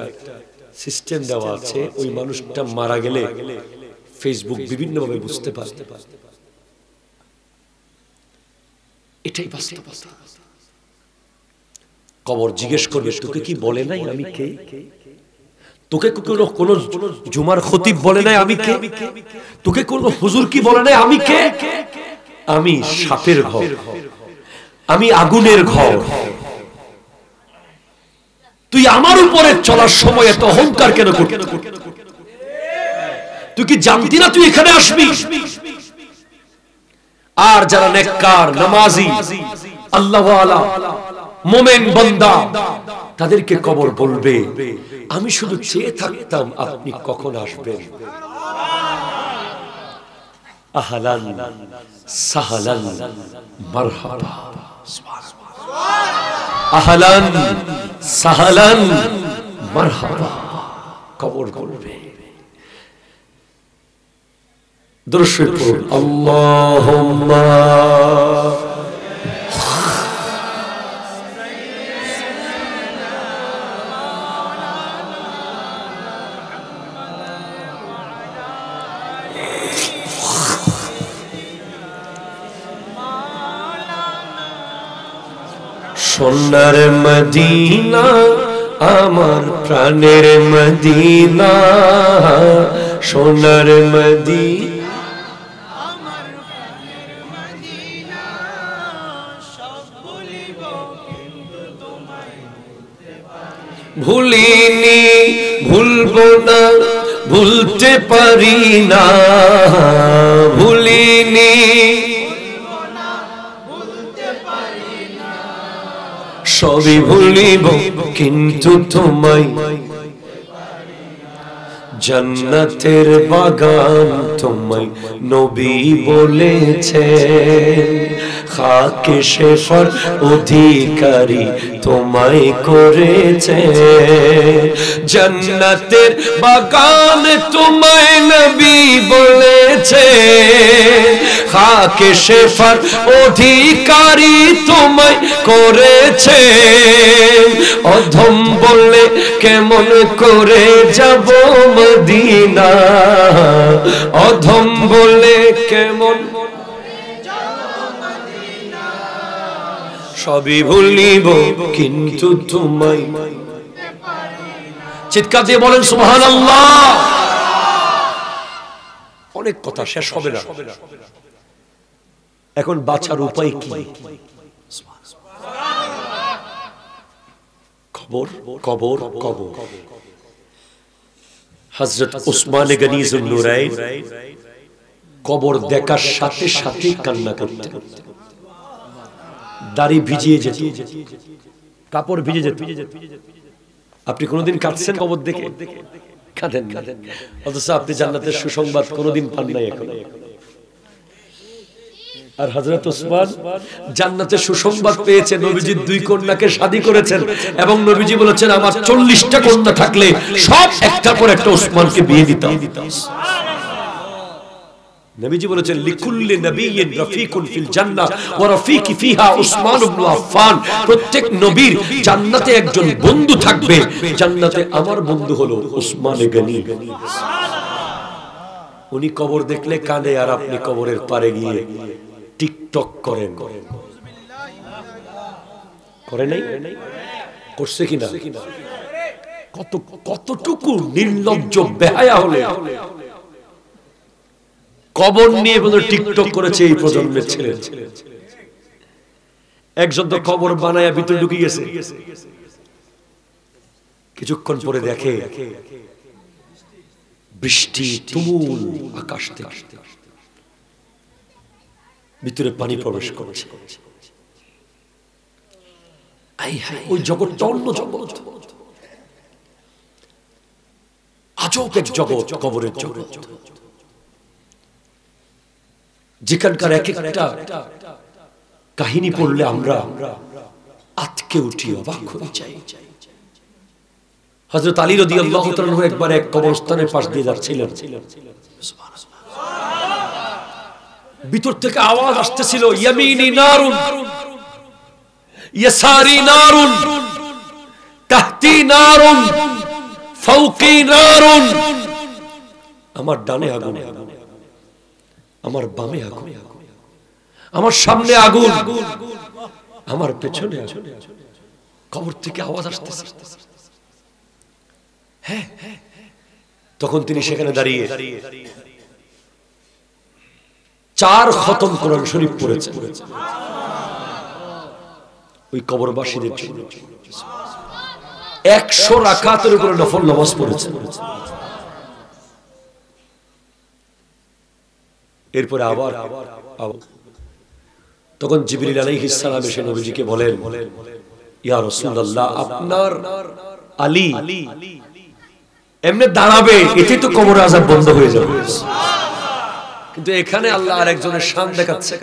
সিস্টেম দেওয়া আছে, ওই মানুষটা মারা গেলে ফেসবুক বিভিন্নভাবে বুঝতে পারে। এটাই বাস্তবতা। কবর জিজ্ঞেস করবে, তোকে কি বলে নাই আমি কে? তোকে কোন জুমার খতিব বলে নাই আমি কে? তোকে কোন হুজুর কি বলে নাই আমি কে? আমি সাপের ঘর, আমি আগুনের ঘর। তুই আমার উপরে চলার সময় এত অহংকার কেন করছিস? তুই কি জানতি না তুই এখানে আসবি? আর যারা নেককার, নামাজি, আল্লাহওয়ালা, মোমেন বান্দা, তাদেরকে কবর বলবে, আমি শুধু চেয়ে থাকতাম আপনি কখন আসবেন। আহলান সাহলান মারহাবা, আহলান সাহলান মারহাবা, কবর বলবে। দরুদ শরীফ পড়ুন, আল্লাহুম্মা সোনার মদিনা, আমার প্রাণের মদিনা, সোনার মদিনা, ভুলিনি ভুলবো না, ভুলতে পারি না, ভুলিনি সবই ভুলিব কিন্তু তোমায়। জান্নাতের বাগান তোমায় নবী বলেছে, খাকে শেফার অধিকারী তোমায় করেছে। জান্নাতের বাগান তোমায় নবী বলেছে, খাকে শেফার অধিকারী তোমায় করেছে। অধম বলে কেমন করে যাব মদিনা, অধম বলে কেমন সবই ভুলিব কিন্তু তোমায়। চিৎকার দিয়ে বলেন সুবহানাল্লাহ। অনেক কথা শেষ হবে না, এখন বাঁচার উপায় কি? কবর কবর কবর। হযরত উসমান গনি যুন্নুরাইন কবর দেখার সাথে সাথে কান্না করতেন, দাড়ি ভিজিয়ে যেত, কাপড় ভিজে যেত। আপনি কোনোদিন কাঁদছেন কবর দেখে? কাঁদেন না, অথচ আপনি জান্নাতের সুসংবাদ কোনোদিন পান নাই এখন। আর হযরত উসমান জান্নাতের সুসংবাদ পেয়েছে, নবীজির 2 কন্যাকে শাদী করেছেন এবং নবীজি বলেছেন আমার 40টা কন্যা থাকলে সব একটার পর একটা উসমানকে বিয়ে দিতাম। নবীজি বলেছেন লিকুল্লি নাবিয়্যিন রাফিকুন ফিল জান্নাহ ওয়া রাফিকি ফিহা উসমান ইবনে আফফান। প্রত্যেক নবীর জান্নাতে একজন বন্ধু থাকবে, জান্নাতে আমার বন্ধু হলো উসমান গনি। উনি কবর দেখলে কাঁদে আর আপনি কবরের পারে গিয়ে টিকটক করেন। করে নাই? করছে কিনা? কতটুকু নির্লজ্জ বেহায়া হলে কবর নিয়ে বলে টিকটক করেছে এই প্রজন্মের ছেলে। একজন তো কবর বানায়া ভিতরে ঢুকে গেছে, কিছুক্ষণ পরে দেখে বৃষ্টি তুমুল আকাশ থেকে ভিতরে পানি প্রবেশ করছে। ওই জগৎটা অন্য জগৎ, আজব এক জগৎ, কবরের জগৎ, যেখানকার এক একটা কাহিনী পড়লে আমরা আতকে উঠি, অবাক হয়ে যাই। হযরত আলী রাদিয়াল্লাহু তাআলা আনহু একবার এক কবরস্থানের পাশ দিয়ে যাচ্ছিলেন, ভিতর থেকে আওয়াজ আসতেছিল ইয়ামিনি নারুন ইয়াসারি নারুন তাহতি নারুন ফাওকি নারুন। আমার ডানে আগুন, আমার বামে আগুন, আমার সামনে আগুন, আমার পেছনে আগুন। কবর থেকে আওয়াজ আসতেছে। হ্যাঁ, তখন তিনি সেখানে দাঁড়িয়ে 4 খতম কোরআন শরীফ পড়েছেন ওই কবরবাসীদের জন্য। 100 রাকাতের উপরে নফল নামাজ পড়েছেন। এরপরে আবার তখন জিবরিল আলাইহিস সালাম এসে নবীজিকে বলেন ইয়া রাসূলুল্লাহ, আপনার আলী এমনি দাঁড়াবে, এতে তো কবর আযাব বন্ধ হয়ে যাবে। কিন্তু এখানে আল্লাহ আরেকজনের শান দেখাচ্ছে।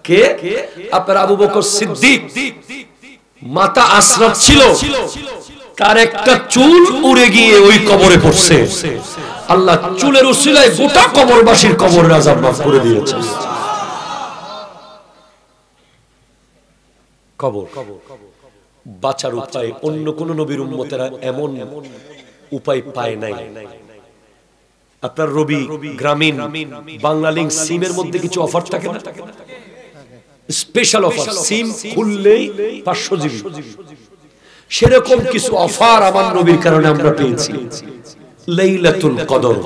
কে? আপনার আবু বকর সিদ্দিক। মাথা আশরাফ ছিল, তার একটা চুল উড়ে গিয়ে ওই কবরে পড়ছে। আল্লাহ চুলের উসিলায় গোটা কবরবাসীর কবরের আযাব মাফ করে দিয়েছে। কবর বাঁচার উপায় অন্য কোন নবীর উম্মতেরা এমন উপায় পায় নাই। আপনার রবি গ্রামীণ বাংলা লিংক সিমের মধ্যে কিছু অফার থাকে না, স্পেশাল অফার, সিম খুললেই 500 জিবি, সেরকম কিছু অফার আমার নবীর কারণে আমরা পেয়েছি। লাইলাতুল কদর,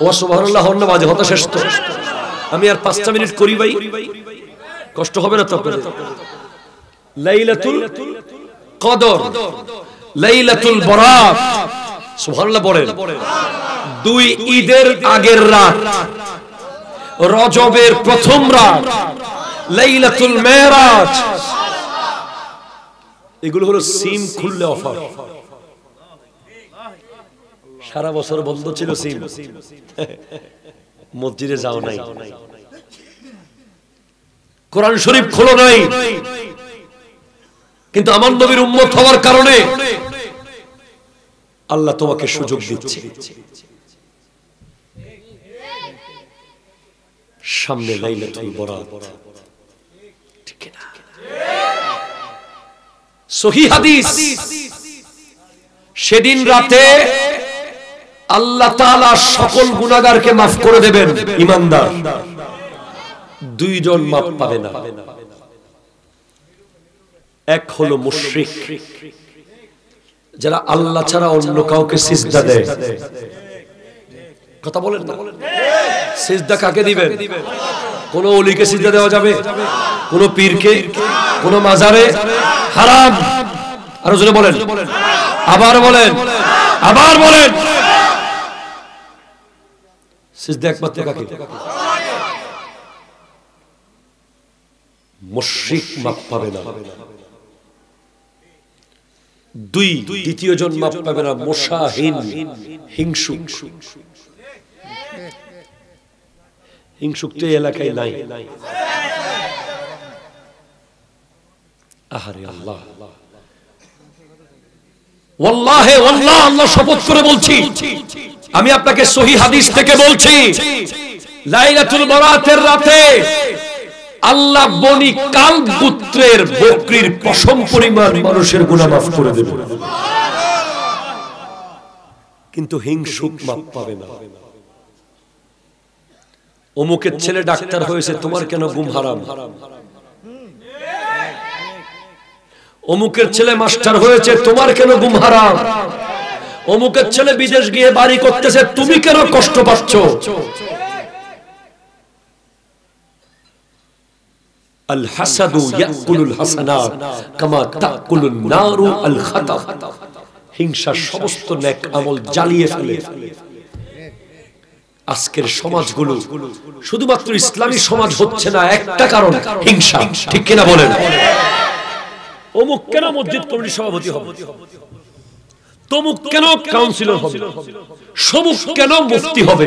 ও সুবহানাল্লাহ, ধন্যবাদ। হতা শেষ তো, আমি আর 5টা মিনিট করি ভাই, কষ্ট হবে না তো আপনাদের? লাইলাতুল কদর, লাইলাতুল বরাত, সুবহানাল্লাহ বলেন। 2 ঈদের আগের রাত, রজবের প্রথম রাত, লাইলাতুল মেরাজ, এগুলো হলো সিম খুললে অফার। সারা বছর বন্ধ ছিল সিম, মসজিদে যাও নাই, কোরআন শরীফ খোলো নাই, কিন্তু আমার নবীর উম্মত হওয়ার কারণে আল্লাহ তোমাকে সুযোগ দিচ্ছে। সামনে লাইলাতুল বরাত, ঠিক না? সহিহ হাদিস, সেদিন রাতে আল্লাহ তাআলা সকল গুনাহগারকে মাফ করে দেবেন। ঈমানদার 2 জন মাফ পাবে না। এক হলো মুশরিক, যারা আল্লাহ ছাড়া অন্য কাউকে সিজদা দেয়। কথা বলেন না, সিজদা কাকে দিবেন? কোন ওলিকে সিজদা দেওয়া যাবে? কোন পীরকে? কোন মাজারে? হারাম। আরো জোরে বলেন, আবার বলেন, আবার বলেন। সিজদা একমাত্র কাকে? মুশরিক মাপ পাবে না। দুই, দ্বিতীয় জন মাপ পাবে না মুশাহিন, হিংসুক। হিংসুক তো এলাকায় নাই। আহারে আল্লাহ, ওয়াল্লাহি ওয়াল্লাহ, আল্লাহ শপথ করে বলছি, আমি আপনাকে সহিহ হাদিস থেকে বলছি, লাইলাতুল বরাতের রাতে আল্লাহ বনি কালব পুত্রের বকরির পশম পরিমাণ মানুষের গুনাহ মাফ করে দেবে, কিন্তু হিংসুক মাফ পাবে না। অমুকের ছেলে ডাক্তার হয়েছে, তোমার কেন ঘুম হারাম? অমুকের ছেলে মাস্টার হয়েছে, তোমার কেন ঘুম হারাম? অমুকের ছেলে বিদেশ গিয়ে বাড়ি করতেছে, তুমি কেন কষ্ট পাচ্ছ? আল হাসাদু ইয়াকুলুল হাসানাত কামা তাকুলুন নারু আল খাতা। হিংসা সমস্ত নেক আমল জ্বালিয়ে ফেলে। আজকের সমাজগুলো শুধুমাত্র ইসলামী সমাজ হচ্ছে না, একটা কারণ হিংসা। ঠিক কিনা বলেন? অমুক কেন মসজিদ কমিটির সভাপতি হবে, তমুক কেন কাউন্সিলর হবে, সমুক কেন মুফতি হবে।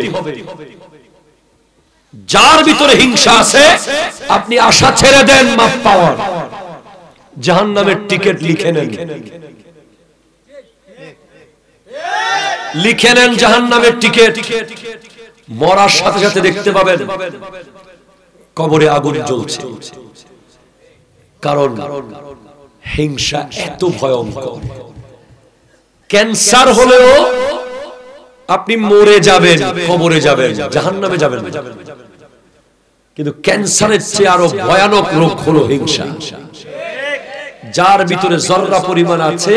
যার ভিতরে হিংসা আছে, আপনি আশা ছেড়ে দেন মাপ পাওয়ার। জাহান্নামের টিকিট লিখে নেন, লিখে নেন জাহান্নামের টিকিট। মরার সাথে সাথে দেখতে পাবেন কবরে আগুন জ্বলছে। কারণ হিংসা এত ভয়ঙ্কর। ক্যান্সার হলেও আপনি মরে যাবেন, কবরে যাবেন, জাহান্নামে যাবেন না। কিন্তু ক্যান্সারের চেয়ে আরো ভয়ানক রোগ হলো হিংসা। যার ভিতরে জররা পরিমাণ আছে,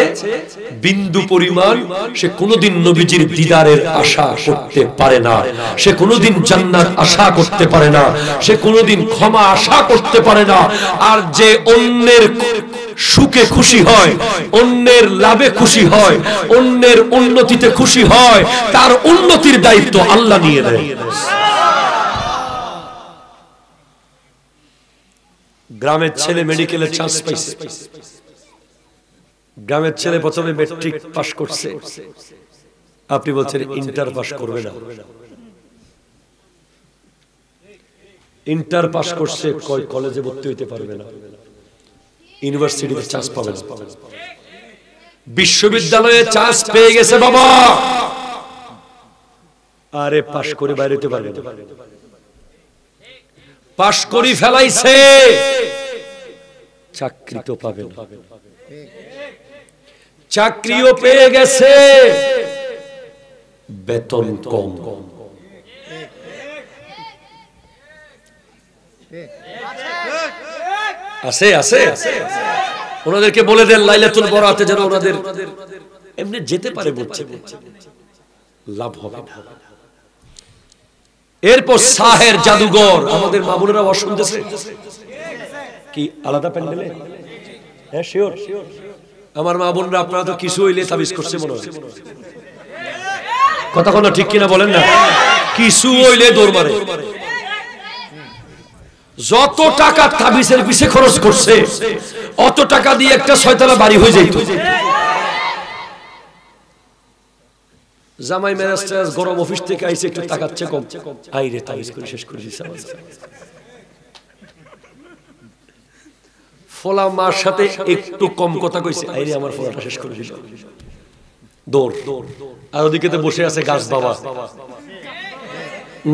বিন্দু পরিমাণ, সে কোনোদিন নবীজির দিদারের আশা করতে পারে না, সে কোনোদিন জান্নাত আশা করতে পারে না, সে কোনোদিন ক্ষমা আশা করতে পারে না। আর যে অন্যের সুখে খুশি হয়, অন্যের লাভে খুশি হয়, অন্যের উন্নতিতে খুশি হয়, তার উন্নতির দায়িত্ব আল্লাহ নিয়ে নেয়। গ্রামের ছেলে মেডিকেলের চান্স পাইছে, গ্রামের ছেলে প্রথমে ম্যাট্রিক পাস করছে, আপনি বলছেন ইন্টার পাস করবে না। ইন্টার পাস করছে, কলেজে ভর্তি হইতে পারবে না, ইউনিভার্সিটিতে চান্স পাবে না, বিশ্ববিদ্যালয়ে চান্স পেয়ে গেছে বাবা, আরে পাস করে বাইরে হইতে পারবে না। পাস করি ফেলাইছে, চাকরি তো পাবে না, চাকরিও পেয়ে গেছে, বেতন কম। আছে আছে, ওনাদেরকে বলে দেন লাইলাতুল বরাতে যেন ওনাদের এমনি যেতে পারে, বলছে লাভ হবে না। এরপর সাহের জাদুঘর, আমাদের মামুনেরা শুনতেছে কি আলাদা প্যান্ডেলে? হ্যাঁ শিওর, আমার মা বোনরা আপনারা তো কিছু হইলে তাবিজ করছে মনে হয়, কথা কোনো ঠিক কিনা বলেন না? কিছু হইলে দৌড় মারে। যত টাকা তাবিজের পিছে খরচ করছে, অত টাকা দিয়ে একটা ছয়তলা বাড়ি হয়ে যাইত। জামাই ম্যানেজার গরম অফিস থেকে আইসে, একটু তাকাচ্ছে কম, আইরে তাবিজ করে শেষ করে দিচ্ছে। ফলা মার সাথে একটু কম কথা কইছে, আইরে আমার ফলাটা শেষ করে দিল, দৌড়। আর ওদিকে তো বসে আছে গাছ বাবা,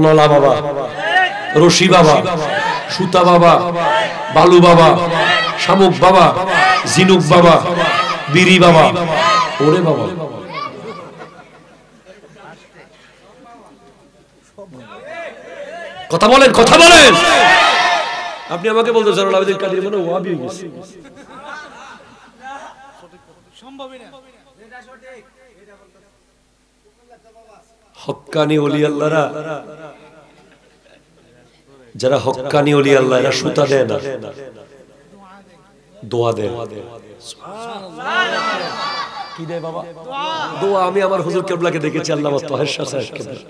নলা বাবা, রশি বাবা, সুতা বাবা, বালু বাবা, শামুক বাবা, জিনুক বাবা, বিড়ি বাবা। ওরে বাবা, কথা বলেন, কথা বলেন। আপনি আমাকে বলতে জানুল আবেদিন কাদের মনে ওয়াহাবি হয়ে গেছে, হক্কানি ওলি আল্লাহরা, যারা হক্কানি ওলি আল্লাহ, এরা সুতা দেয় না, দোয়া দেয়। কি দেয় বাবা? দোয়া। আমি আমার হুজুর কেবলাকে দেখেছি, আল্লামা তাহের শাহ সাহেব কেবলা।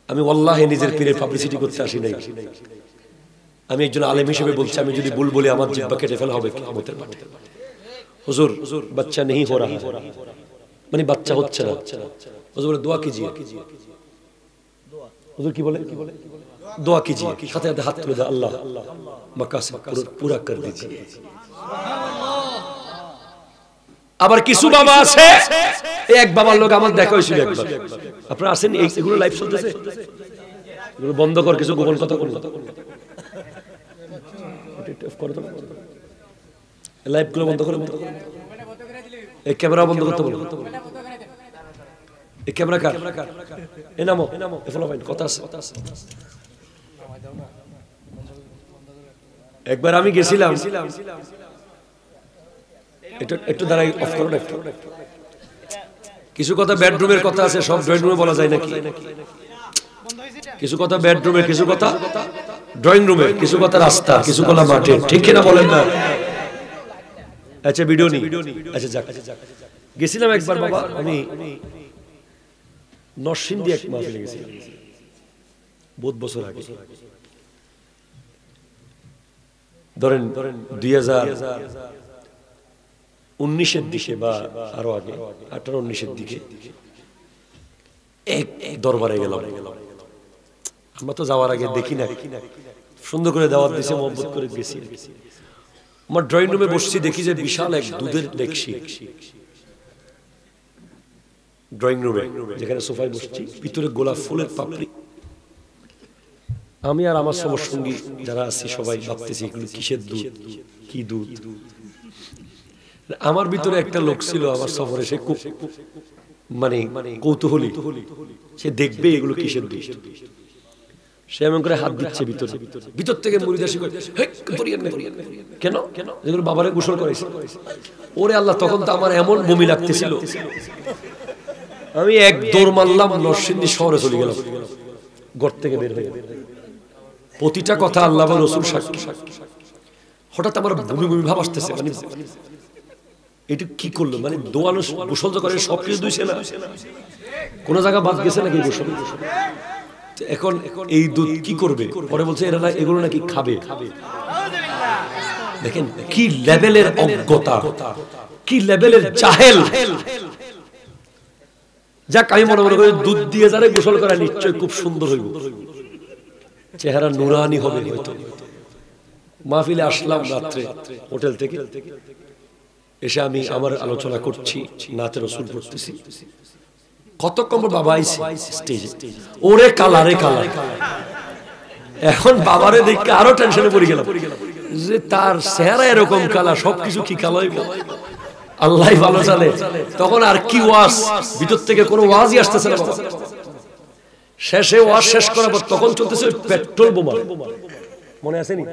আমি ওয়াল্লাহি নিজের পীরের পাবলিসিটি করতে আসি নাই। আমি একজন আলেম হিসেবে বলছি, আমি যদি ভুল বলি আমার জিহ্বা কেটে ফেলা হবে কিয়ামতের মাঠে। হুজুর বাচ্চা নেই हो रहा, মানে বাচ্চা হচ্ছে না। হুজুর বলে দোয়া कीजिए। হুজুর কি বলে? দোয়া कीजिए। সাথে সাথে হাত তুলে দেয়, আল্লাহ মাকাসিদ পুরা कर दीजिए। আবার কিছু বাবা আছে, এক বাবার লোক আমার দেখা হয়েছিল একবার। আপনারা আসেন, এইগুলো লাইভ চলতেছে, এগুলো বন্ধ কর, কিছু গোপন কথা বল, লাইভ গুলো বন্ধ করে, এই ক্যামেরা বন্ধ করতে বলো। এই ক্যামেরা কার? এ নামো, কথা আছে। একবার আমি গেছিলাম, একটু দাঁড়াই, অফ করো না একটু। কিছু কথা বেডরুমের কথা আছে, সব ড্রয়িং রুমে বলা যায় নাকি? কিছু কথা বেডরুমে, কিছু কথা ড্রয়িং রুমে, কিছু কথা রাস্তা, কিছু কথা মাঠে, ঠিক কিনা বলেন না? আচ্ছা ভিডিও নি, আচ্ছা যাক। গেছিলাম একবার বাবা, আমি নরসিংদী এক মাহফিলে গেছিলাম বহুত বছর আগে। ধরেন 2019-এর দিকে বা আরো আগে, 18-19-এর দিকে এক দরবারে গেলাম। আমরা তো যাওয়ার আগে দেখি না, সুন্দর করে দাওয়াত দিয়েছে, মহব্বত করে গেছি। আমার ড্রয়িং রুমে বসছি, দেখি যে বিশাল এক দুধের ডেকসি ড্রয়িং রুমে, যেখানে সোফায় বসছি, ভিতরে গোলাপ ফুলের পাপড়ি। আমি আর আমার সঙ্গী যারা আছি সবাই ভাবতেছি এগুলো কিসের দুধ, কি দুধ। আমার ভিতরে একটা লোক ছিল আমার সফরে, সে খুব মানে কৌতূহলী, সে দেখবে এগুলো কিসের দুধ। সে এমন করে হাত দিচ্ছে ভিতরে, ভিতর থেকে মুরিদাসি করে, কেন যেগুলো বাবারে গোসল করেছে। ওরে আল্লাহ, তখন তো আমার এমন বমি লাগতেছিল, আমি এক দৌড় মারলাম, নরসিংদী শহরে চলে গেলাম, ঘর থেকে বের হয়ে। প্রতিটা কথা আল্লাহ বা রাসূল সাক্ষী। হঠাৎ আমার বমি বমি ভাব আসতেছে, মানে এটা কি করলো, মানে দোয়ানো গোসল করে সবকিছু দুইছে না, কোন জায়গা বাদ গেছে নাকি গোসল। এখন এই দুধ কি করবে? পরে বলছে এরা না, এগুলো নাকি খাবে। দেখেন কি লেভেলের অজ্ঞতা, কি লেভেলের জাহেল। যাক, আমি মনে মনে করি দুধ দিয়ে যারা গোসল করা নিশ্চয় খুব সুন্দর হইব, চেহারা নুরানি হবে। হয়তো মাহফিলে আসলাম রাত্রে হোটেল থেকে, এসে আমি আমার আলোচনা করছি, নাতে রাসূল পড়তেছি। কতক্ষণ বাবা আইছে স্টেজে, ওরে কালারে কালার। এখন বাবারে দেখে আরো টেনশনে পড়ে গেলাম যে তার চেহারা এরকম কালা, সবকিছু কি কালো হইব, আল্লাহ ভালো জানে। তখন আর কি ওয়াজ, ভিতর থেকে কোনো ওয়াজই আসতেছে না বাবা। শেষে ওয়াজ শেষ করার পর তখন চলতেছে পেট্রোল বোমা, মনে আছে নি?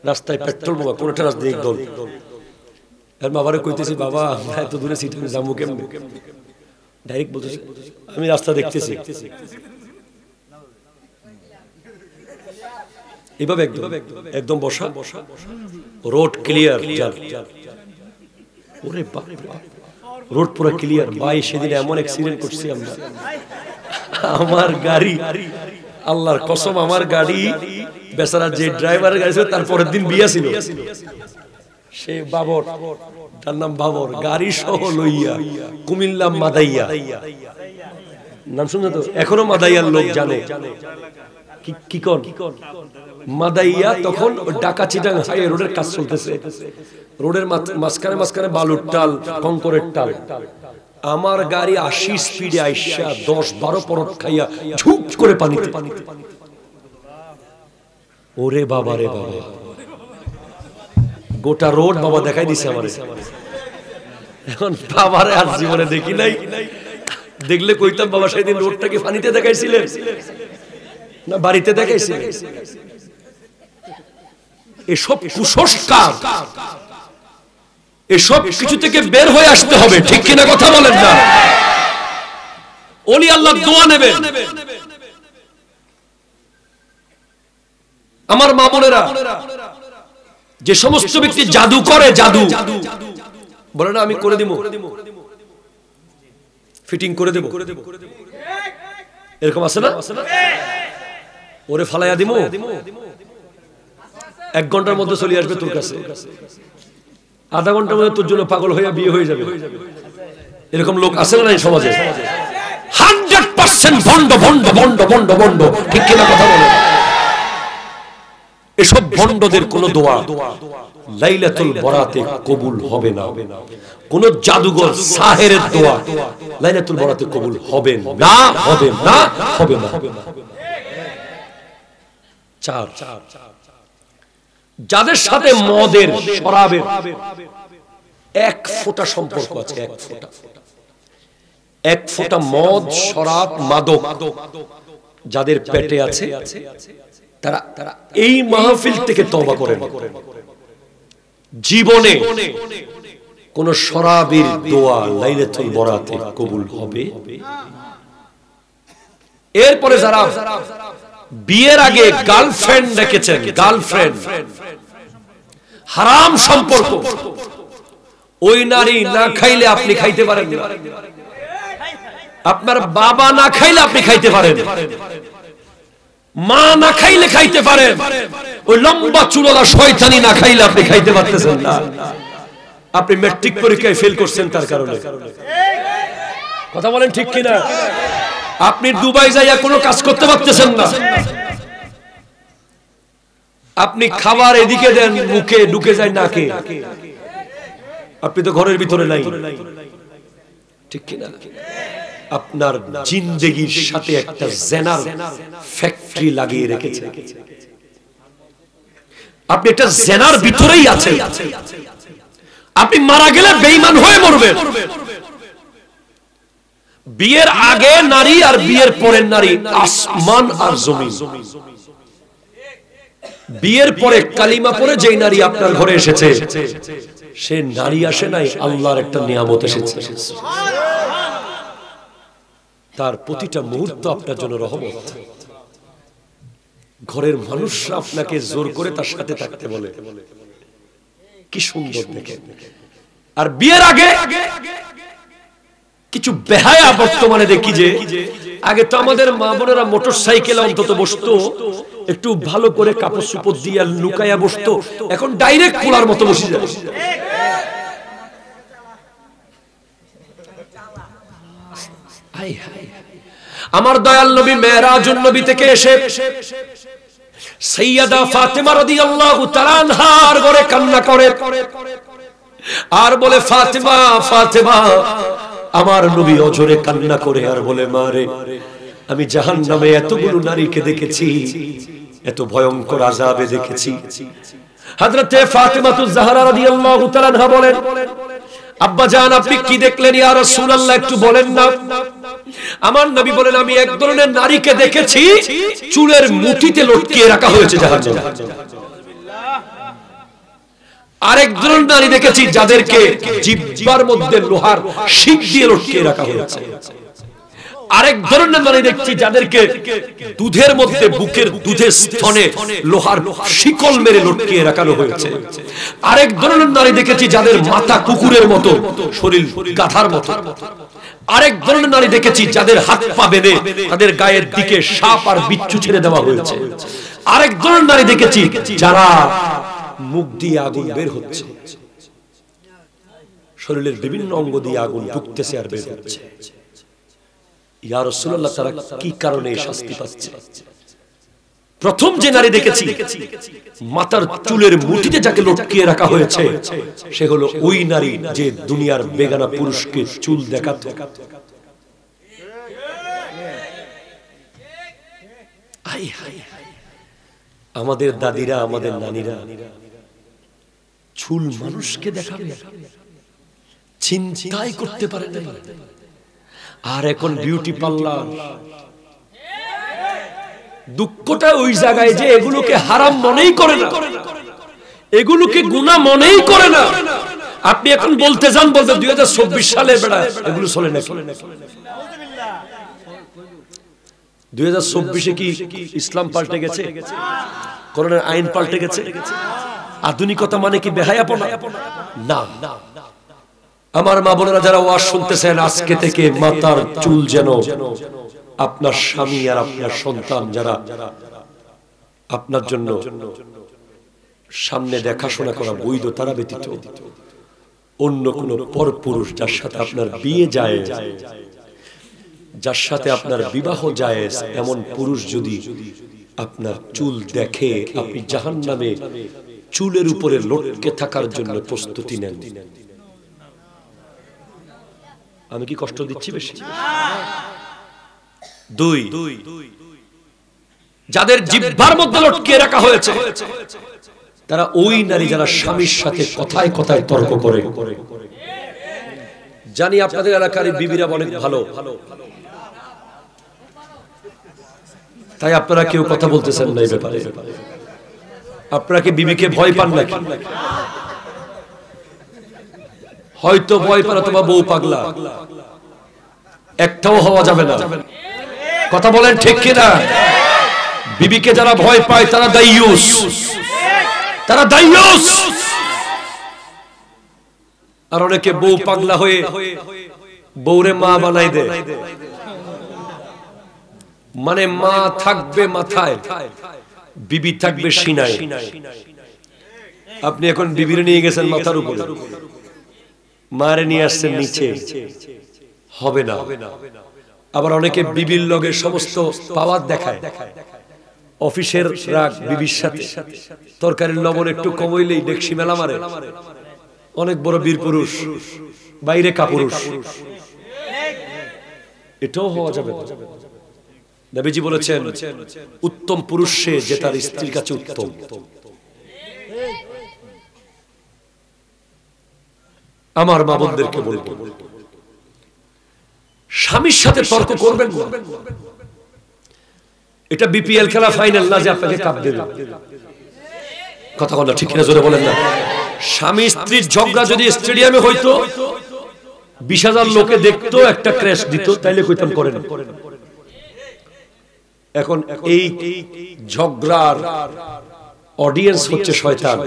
রাস্তায় পেট্রোল বোমা, কোনটা রাজনৈতিক দল। আর বাবারে কইতেছি, বাবা আমরা এত দূরে সিট যাবো কেমনে? ডাইরেক্ট বলতেছি, আমি রাস্তা দেখতেছি, এইভাবে একদম বসা, রোড ক্লিয়ার, ওরে বাপ, রোড পুরো ক্লিয়ার। ভাই সেদিন এমন অ্যাক্সিডেন্ট করছি আমরা, আমার গাড়ি, আল্লাহর কসম, আমার গাড়ি, বেচারা যে ড্রাইভারের গাড়ি ছিল তার পরের দিন বিয়া ছিল, সে বাবর, তার নাম বাবর, গাড়ি সহ লইয়া কুমিল্লা মাদাইয়া, নাম শুনে তো এখনো মাদাইয়ার লোক জানে কি কোন মাদাইয়া। তখন ঢাকা চিটাং হাই রোডের কাজ চলতেছে, রোডের মাঝখানে মাঝখানে বালুর টাল, কংকরের টাল। আমার গাড়ি 80 স্পিডে আইসা 10-12 পরত খাইয়া ঝুপ করে পানিতে। ওরে বাবা রে বাবা, গোটা রোড বাবা দেখাই দিছে আমারে। এখন বাবারে আর জীবনে দেখি নাই, দেখলে কইতাম বাবা সেদিন রোডটাকে পানিতে দেখাইছিলেন না বাড়িতে দেখাইছিলেন। এসব কুসংস্কার এসব কিছু থেকে বের হয়ে আসতে হবে, ঠিক কিনা কথা বলেন না? ওলি আল্লাহ দোয়া নেবেন। আমার মা বোনেরা, যে সমস্ত ব্যক্তি জাদু করে, জাদু বলে না আমি করে দিব, ফিটিং করে দেব, এরকম আছে না? ওরে ফালাইয়া দিব, 1 ঘন্টার মধ্যে চলে আসবে তোর কাছে, আধা ঘন্টার মধ্যে তোর জন্য পাগল হয়ে বিয়ে হয়ে যাবে। এরকম লোক আছে না এই সমাজে? 100% ভণ্ড ভণ্ড ভণ্ড ভণ্ড ভণ্ড, ঠিক কিনা কথা বলে? এসব ভণ্ডদের কোন দোয়া লাইলাতুল বরাতে কবুল হবে না। কোন জাদুঘর সাহেরের দোয়া লাইলাতুল বরাতে কবুল হবে না, হবে না, হবে না। 4, যাদের সাথে মদের, শরাবের 1 ফোঁটা সম্পর্ক আছে, 1 ফোঁটা মদ, শরাব, মাদক যাদের পেটে আছে, তারা এই মাহফিল থেকে তওবা করেন। জীবনে কোন শরাবের দোয়া লাইলাতুল বরাতে কবুল হবে। এরপরে যারা বিয়ের আগে গার্লফ্রেন্ড রেখেছেন, গার্লফ্রেন্ড হারাম সম্পর্ক, ওই নারী না খাইলে আপনি খাইতে পারেন না, আপনার বাবা না খাইলে আপনি খাইতে পারেন, মা না খাইলে খাইতে পারেন, ওই লম্বা চুলওয়ালা শয়তানি না খাইলে আপনি খাইতে পারতেছেন না। আপনি ম্যাট্রিক পরীক্ষায় ফেল করছেন তার কারণে। কথা বলেন ঠিক কিনা? আপনি দুবাই যাইয়া কোনো কাজ করতে পারতেছেন না, আপনি খাবার এদিকে দেন, মুখে ঢুকে যায় নাকে, আপনি তো ঘরের ভিতরে নাই, ঠিক কিনা? আপনার জিন্দেগির সাথে একটা জেনার ফ্যাক্টরি লাগিয়ে রেখেছেন, আপনি একটা জেনার ভিতরেই আছেন। আপনি মারা গেলে বেঈমান হয়ে মরবেন। বিয়ের আগে নারী আর বিয়ের পরের নারী আসমান আর জমিন। বিয়ের পরে কালিমা পড়ে যেই নারী আপনার ঘরে এসেছে, সে নারী আসে নাই, আল্লাহর একটা নিয়ামত এসেছে। তার প্রতিটা মুহূর্ত আপনার জন্য রহমত। ঘরের মানুষরা আপনাকে জোর করে তার সাথে থাকতে বলে, কি সুন্দর দেখেন। আর বিয়ের আগে কিছু বেহায়া বর্তমানে দেখি যে, আগে তো আমাদের মা বোনেরা মোটর সাইকেলে অন্তত বসতো, একটু ভালো করে কাপড় চোপড় দিয়ে লুকাইয়া বসতো, এখন ডাইরেক্ট পোলার মতো বসে যায়। আমার দয়াল নবী মেরাজুন নবী থেকে এসে সাইয়্যিদা ফাতেমা রাদিয়াল্লাহু তাআলা আনহার ঘরে কান্না করে আর বলে, ফাতেমা ফাতেমা, আমার নবী অঝরে কান্না করে আর বলে, মা রে, আমি জাহান্নামে এতগুলো নারীকে দেখেছি, এত ভয়ঙ্কর আযাবে দেখেছি। হযরতে ফাতেমাতুজ জাহরা রাদিয়াল্লাহু তাআলা আনহা বলেন, আব্বা জান আপনি কি দেখলেন ইয়া রাসূলুল্লাহ, একটু বলেন না। আমার নবী বলেন, আমি এক ধরনের নারীকে দেখেছি, চুলের মুঠিতে লটকিয়ে রাখা হয়েছে জাহান্নামে। আরেক ধরনের নারী দেখেছি যাদেরকে জিহ্বার মধ্যে লোহার শিক দিয়ে লটকিয়ে রাখা হয়েছে। আরেক ধরনের নারী দেখছি যাদেরকে দুধের মধ্যে, বুকের দুধের স্তনে লোহার শিকল মেরে লটকিয়ে রাখানো হয়েছে। আরেক ধরনের নারী দেখেছি যাদের মাথা কুকুরের মতো, শরীর গাধার মতো। আরেক ধরনের নারী দেখেছি যাদের হাত পা বেঁধে তাদের গায়ের দিকে সাপ আর বিচ্ছু ছেড়ে দেওয়া হয়েছে। আরেক ধরনের নারী দেখেছি যারা মুখ দিয়ে আগুন বের হচ্ছে, শরীরের বিভিন্ন অঙ্গ দিয়ে আগুন ঢুকতেছে আর বের হচ্ছে। ইয়া রাসূলুল্লাহ, তারা কি কারণে শাস্তি পাচ্ছে? প্রথম যে নারী দেখেছি মাথার চুলের মুঠিতে যাকে লটকিয়ে রাখা হয়েছে, সে হলো ওই নারী যে দুনিয়ার বেগানা পুরুষকে চুল দেখাতো। আমাদের দাদিরা, আমাদের নানীরা চুল মানুষকে দেখাবে, চিন্তাই করতে পারে না। আর এখন বিউটি পার্লার। দুঃখটা ওই জায়গায় যে এগুলোকে হারাম মনেই করে না, এগুলোকে গুনাহ মনেই করে না। আপনি এখন বলতে যান, বলতে 2024 সালে বেড়া এগুলো চলে নাকি? 2024-এ কি ইসলাম পাল্টে গেছে? কোরআনের আইন পাল্টে গেছে? আধুনিকতা মানে কি বেহায়াপনা? না। আমার মা বোনেরা যারা ওয়াজ শুনতেছেন, আজকে থেকে মাথার চুল যেন আপনার স্বামী আর আপনার সন্তান যারা আপনার জন্য সামনে দেখাশোনা করা বৈধ তারা ব্যতীত অন্য কোন পরপুরুষ যার সাথে আপনার বিয়ে যায়, যার সাথে আপনার বিবাহ জায়েজ, এমন পুরুষ যদি আপনার চুল দেখে, আপনি জাহান্নামে চুলের উপরে লটকে থাকার জন্য প্রস্তুতি নেন। আমি কি কষ্ট দিচ্ছি বেশি? 2, যাদের জিহ্বার মধ্যে লটকিয়ে রাখা হয়েছে তারা ওই নারী যারা স্বামীর সাথে কথায় কথায় তর্ক করে। জানি আপনাদের এলাকার বিবিরা অনেক ভালো, তাই আপনারা কেউ কথা বলতেছেন না এই ব্যাপারে। আপনারা কি বিবিকে ভয় পান নাকি? হয়তো ভয় পান, অথবা বউ পাগলা, একটাও হওয়া যাবে না। কথা বলেন ঠিক কিনা? বিবিকে যারা ভয় পায় তারা দাইয়ুস, তারা দাইয়ুস। আর অনেকে বউ পাগলা হয়ে বউরে মা বানাই দেয়, মানে মা থাকবে মাথায়, বিবি থাকবে সিনায়। আপনি এখন বিবিরে নিয়ে গেছেন মাথার উপরে, মারে নিয়ে আসছেন নিচে, হবে না। আবার অনেকে বিবির লগে সমস্ত পাওয়ার দেখায়। অফিসের রাগ বিবির সাথে, তরকারির লবণ একটু কম হইলেই ডেকসি মেলা মারে। অনেক বড় বীর পুরুষ, বাইরে কাপুরুষ। এটাও হওয়া যাবে না। নবীজি বলেছেন, উত্তম পুরুষ সে যে তার স্ত্রীর কাছে উত্তম। আমার মা বোনদেরকে বলবো, স্বামীর সাথে তর্ক করবেন না। এটা বিপিএল খেলা ফাইনাল না যে আপনাকে কাপ দেবে। কথা বলা ঠিক না? জোরে বলেন না। স্বামী স্ত্রীর ঝগড়া যদি স্টেডিয়ামে হইতো, 20,000 লোকে দেখতো, একটা ক্র্যাশ দিত, তাইলে কইতাম করেন। এখন এই ঝগড়ার অডিয়েন্স হচ্ছে শয়তান।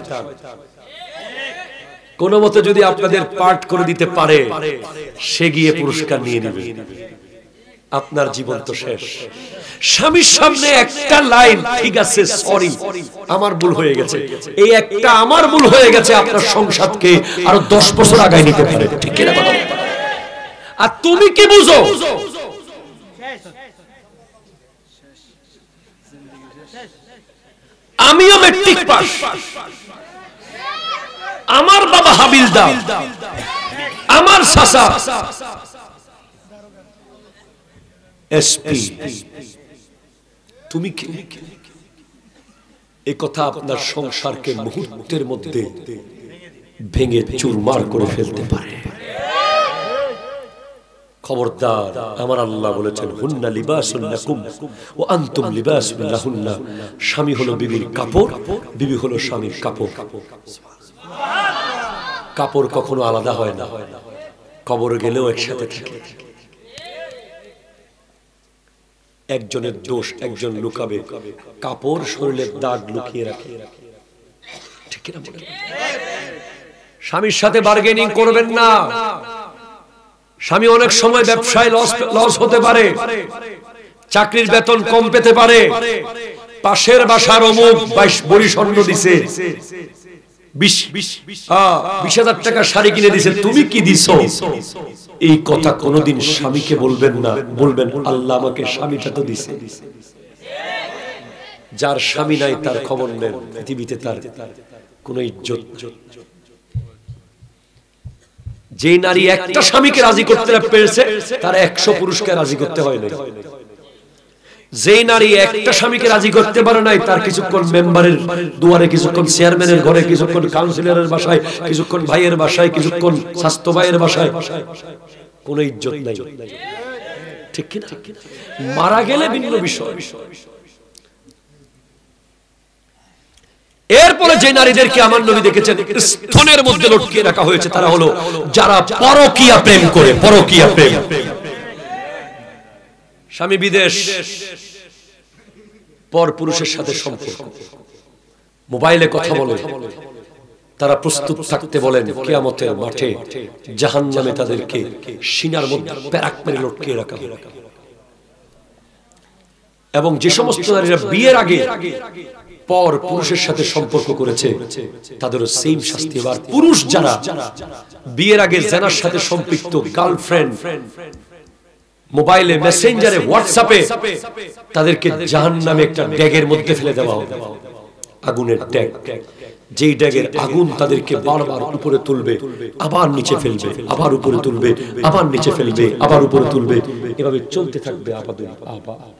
কোন মতে যদি আপনাদের পার্ট করে দিতে পারে, সে গিয়ে পুরস্কার নিয়ে নেবে। আপনার জীবন তো শেষ। স্বামীর সামনে একটা লাইন, ঠিক আছে সরি আমার ভুল হয়ে গেছে, এই একটা আমার ভুল হয়ে গেছে, আপনার সংসারকে আরো 10 বছর আগায় নিতে পারে। ঠিক কিনা কথা? আর তুমি কি বুঝো? আমিও মেট্রিক পাস, আমার বাবা হাবিলদার, আমার চাচা এসপি, তুমি কি? এই কথা আপনার সংসারকে মুহূর্তের মধ্যে ভেঙে চুরমার করে ফেলতে পারে। খবরদার, আমার আল্লাহ বলেছেন, হুন্না লিবাসুন লাকুম ওয়া আনতুম লিবাসুন লাহুন্না। স্বামী হলো বিবির কাপড়, বিবি হলো স্বামীর কাপড়। কাপড় কখনো আলাদা হয় না, কবর গেলেও একসাথে থাকে। একজনের দোষ একজন লুকাবে, কাপড় শরীরের দাগ লুকিয়ে রাখে। ঠিক কিনা? স্বামীর সাথে বার্গেনিং করবেন না। স্বামী অনেক সময় ব্যবসায় লস হতে পারে, চাকরির বেতন কম পেতে পারে, পাশের বাসার অমুক 22 বড়ি স্বর্ণ দিছে, 20,000 টাকা শাড়ি কিনে দিছে, তুমি কি দিছো? এই কথা কোনোদিন স্বামীকে বলবেন না। বলবেন, আল্লাহ আমাকে স্বামীটা তো দিছে। যার স্বামী নাই তার খবর নেন, পৃথিবীতে তার কোনো ইজ্জত। যে নারী একটা স্বামীকে রাজি করতে পেরেছে, তার 100 পুরুষকে রাজি করতে হয় না। যে নারী একটা স্বামীকে রাজি করতে পারে নাই, তার কিছুক্ষণ মেম্বারের দুয়ারে, কিছুক্ষণ চেয়ারম্যানের ঘরে, কিছুক্ষণ কাউন্সিলরের বাসায়, কিছুক্ষণ ভাইয়ের বাসায়, কিছুক্ষণ স্বাস্থ্য ভাইয়ের বাসায়, কোনো ইজ্জত নাই। ঠিক কি না? মারা গেলে ভিন্ন বিষয়। এরপরে যে নারীদেরকে আমার নবী দেখেছেন স্তনের মধ্যে লটকিয়ে রাখা হয়েছে, তারা হলো যারা পরকীয়া প্রেম করে। পরকীয়া প্রেম, স্বামী বিদেশ, পর পুরুষের সাথে সম্পর্ক, মোবাইলে কথা বলে, তারা প্রস্তুত থাকতে বলেন কিয়ামতের মাঠে জাহান্নামে তাদেরকে সিনার মধ্যে প্যারাক মেরে লটকিয়ে রাখা হবে। এবং যে সমস্ত নারীরা বিয়ের আগে পর পুরুষের সাথে সম্পর্ক করেছে তাদেরও সেম শাস্তি। এবার পুরুষ যারা বিয়ের আগে জেনার সাথে সম্পৃক্ত, গার্লফ্রেন্ড মোবাইলে, মেসেঞ্জারে, হোয়াটসঅ্যাপে, তাদেরকে জাহান্নামে একটা ড্যাগের মধ্যে ফেলে দেওয়া হবে, আগুনের ড্যাগ, যেই ড্যাগের আগুন তাদেরকে বারবার উপরে তুলবে, আবার নিচে ফেলবে, আবার উপরে তুলবে, আবার নিচে ফেলবে, আবার উপরে তুলবে, এভাবে চলতে থাকবে আবাদুল আবাদ।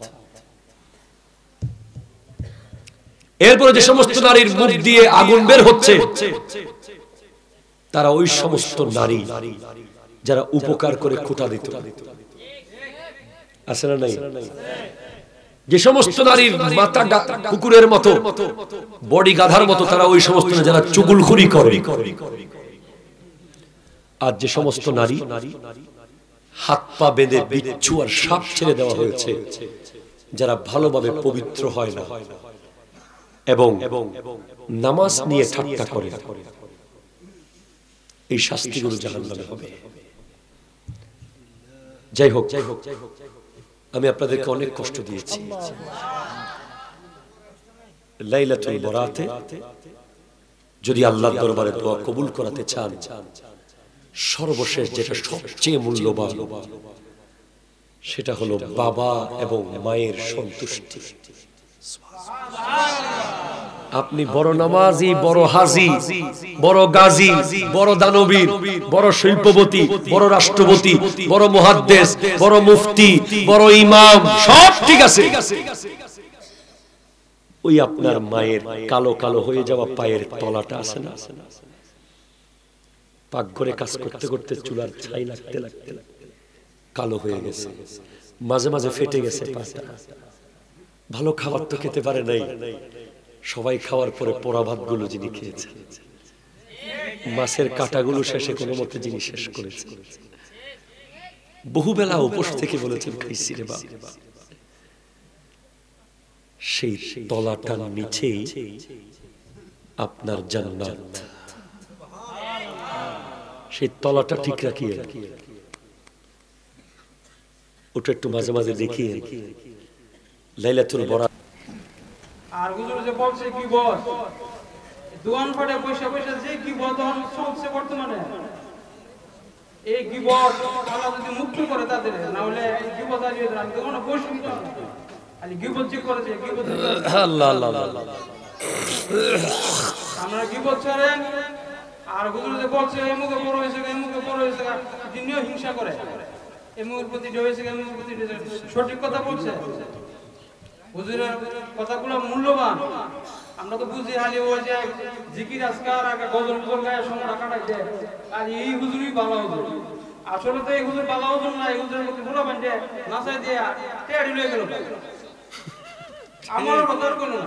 এরপরে যে সমস্ত নারীর মুখ দিয়ে আগুন বের হচ্ছে তারা ওই সমস্ত নারী যারা উপকার করে খোঁটা দিত, আছে না নাই? যে সমস্ত নারীর মাথা কুকুরের মতো, বডি গাধার মতো, তারা ওই সমস্ত যারা চুগলখড়ি করে। আর যে সমস্ত নারী হাত পা বেঁধে বিচ্ছু আর সাপ ছেড়ে দেওয়া হয়েছে, যারা ভালোভাবে পবিত্র হয় না এবং নামাজ নিয়ে ঠাট্টা করে, এই শাস্তিগুলো জাহান্নামে হবে। যাই হোক, আমি আপনাদেরকে অনেক কষ্ট দিয়েছি। লাইলাতুল বরাতে যদি আল্লাহর দরবারে দোয়া কবুল করাতে চান, সর্বশেষ যেটা সবচেয়ে মূল্যবান সেটা হলো বাবা এবং মায়ের সন্তুষ্টি। আপনি বড় নামাজি, বড় হাজি, বড় গাজী, বড় দানবীর, বড় শিল্পপতি, বড় রাষ্ট্রপতি, বড় মুহাদ্দিস, বড় মুফতি, বড় ইমাম, সব ঠিক আছে, ওই আপনার মায়ের কালো কালো হয়ে যাওয়া পায়ের তলাটা আছে না, পাকঘরে কাজ করতে করতে চুলার ছাই লাগতে লাগতে কালো হয়ে গেছে, মাঝে মাঝে ফেটে গেছে পাটা, ভালো খাবার তো খেতে পারে নাই, সবাই খাওয়ার পরে পোড়া ভাতগুলো যিনি খেয়েছে, মাছের কাঁটাগুলো শেষে কোনো মতে যিনি শেষ করেছে, বহুবেলা উপোস থেকে বলেছেন খাইছি রে বাপ, সেই তলাটার নিচেই আপনার জান্নাত। সেই তলাটা ঠিক রাখিয়ে ওটা একটু মাঝে মাঝে দেখিয়ে লাইলাতুল বরাত। আর হুজুর যে বলছে কি বস দোকান ফাটে পয়সা পয়সা যে কি বদন চলছে বর্তমানে, এই গিবত আল্লাহ যদি মুক্ত করে তাদের, না হলে গিবত আর আমি তো কোনো বসি না, খালি গিবত যে করেছে গিবত আল্লাহ আল্লাহ আল্লাহ, আমরা গিবত ছাড়েন। আর হুজুর যে বলছে এই মুখে বড় হয়েছে, এই মুখে বড় হয়েছে, দিনেও হিংসা করে, এই মুখের প্রতি হয়েছে, এই মুখের প্রতি সঠিক কথা বলছে। হুজুরের কথাগুলো মূল্যবান, আমরা তো বুঝি হালি ওই যে জিকির আজকার আগে গজল গজল গায়ে সময় কাটাইছে, আর এই হুজুরই বাবা হুজুর। আসলে তো এই হুজুর বাবা হুজুর না, এই হুজুরের প্রতি বলা বান্ধে নাচাই দিয়ে টেয়ারি লয়ে গেল, আমারও কথার কোনো না।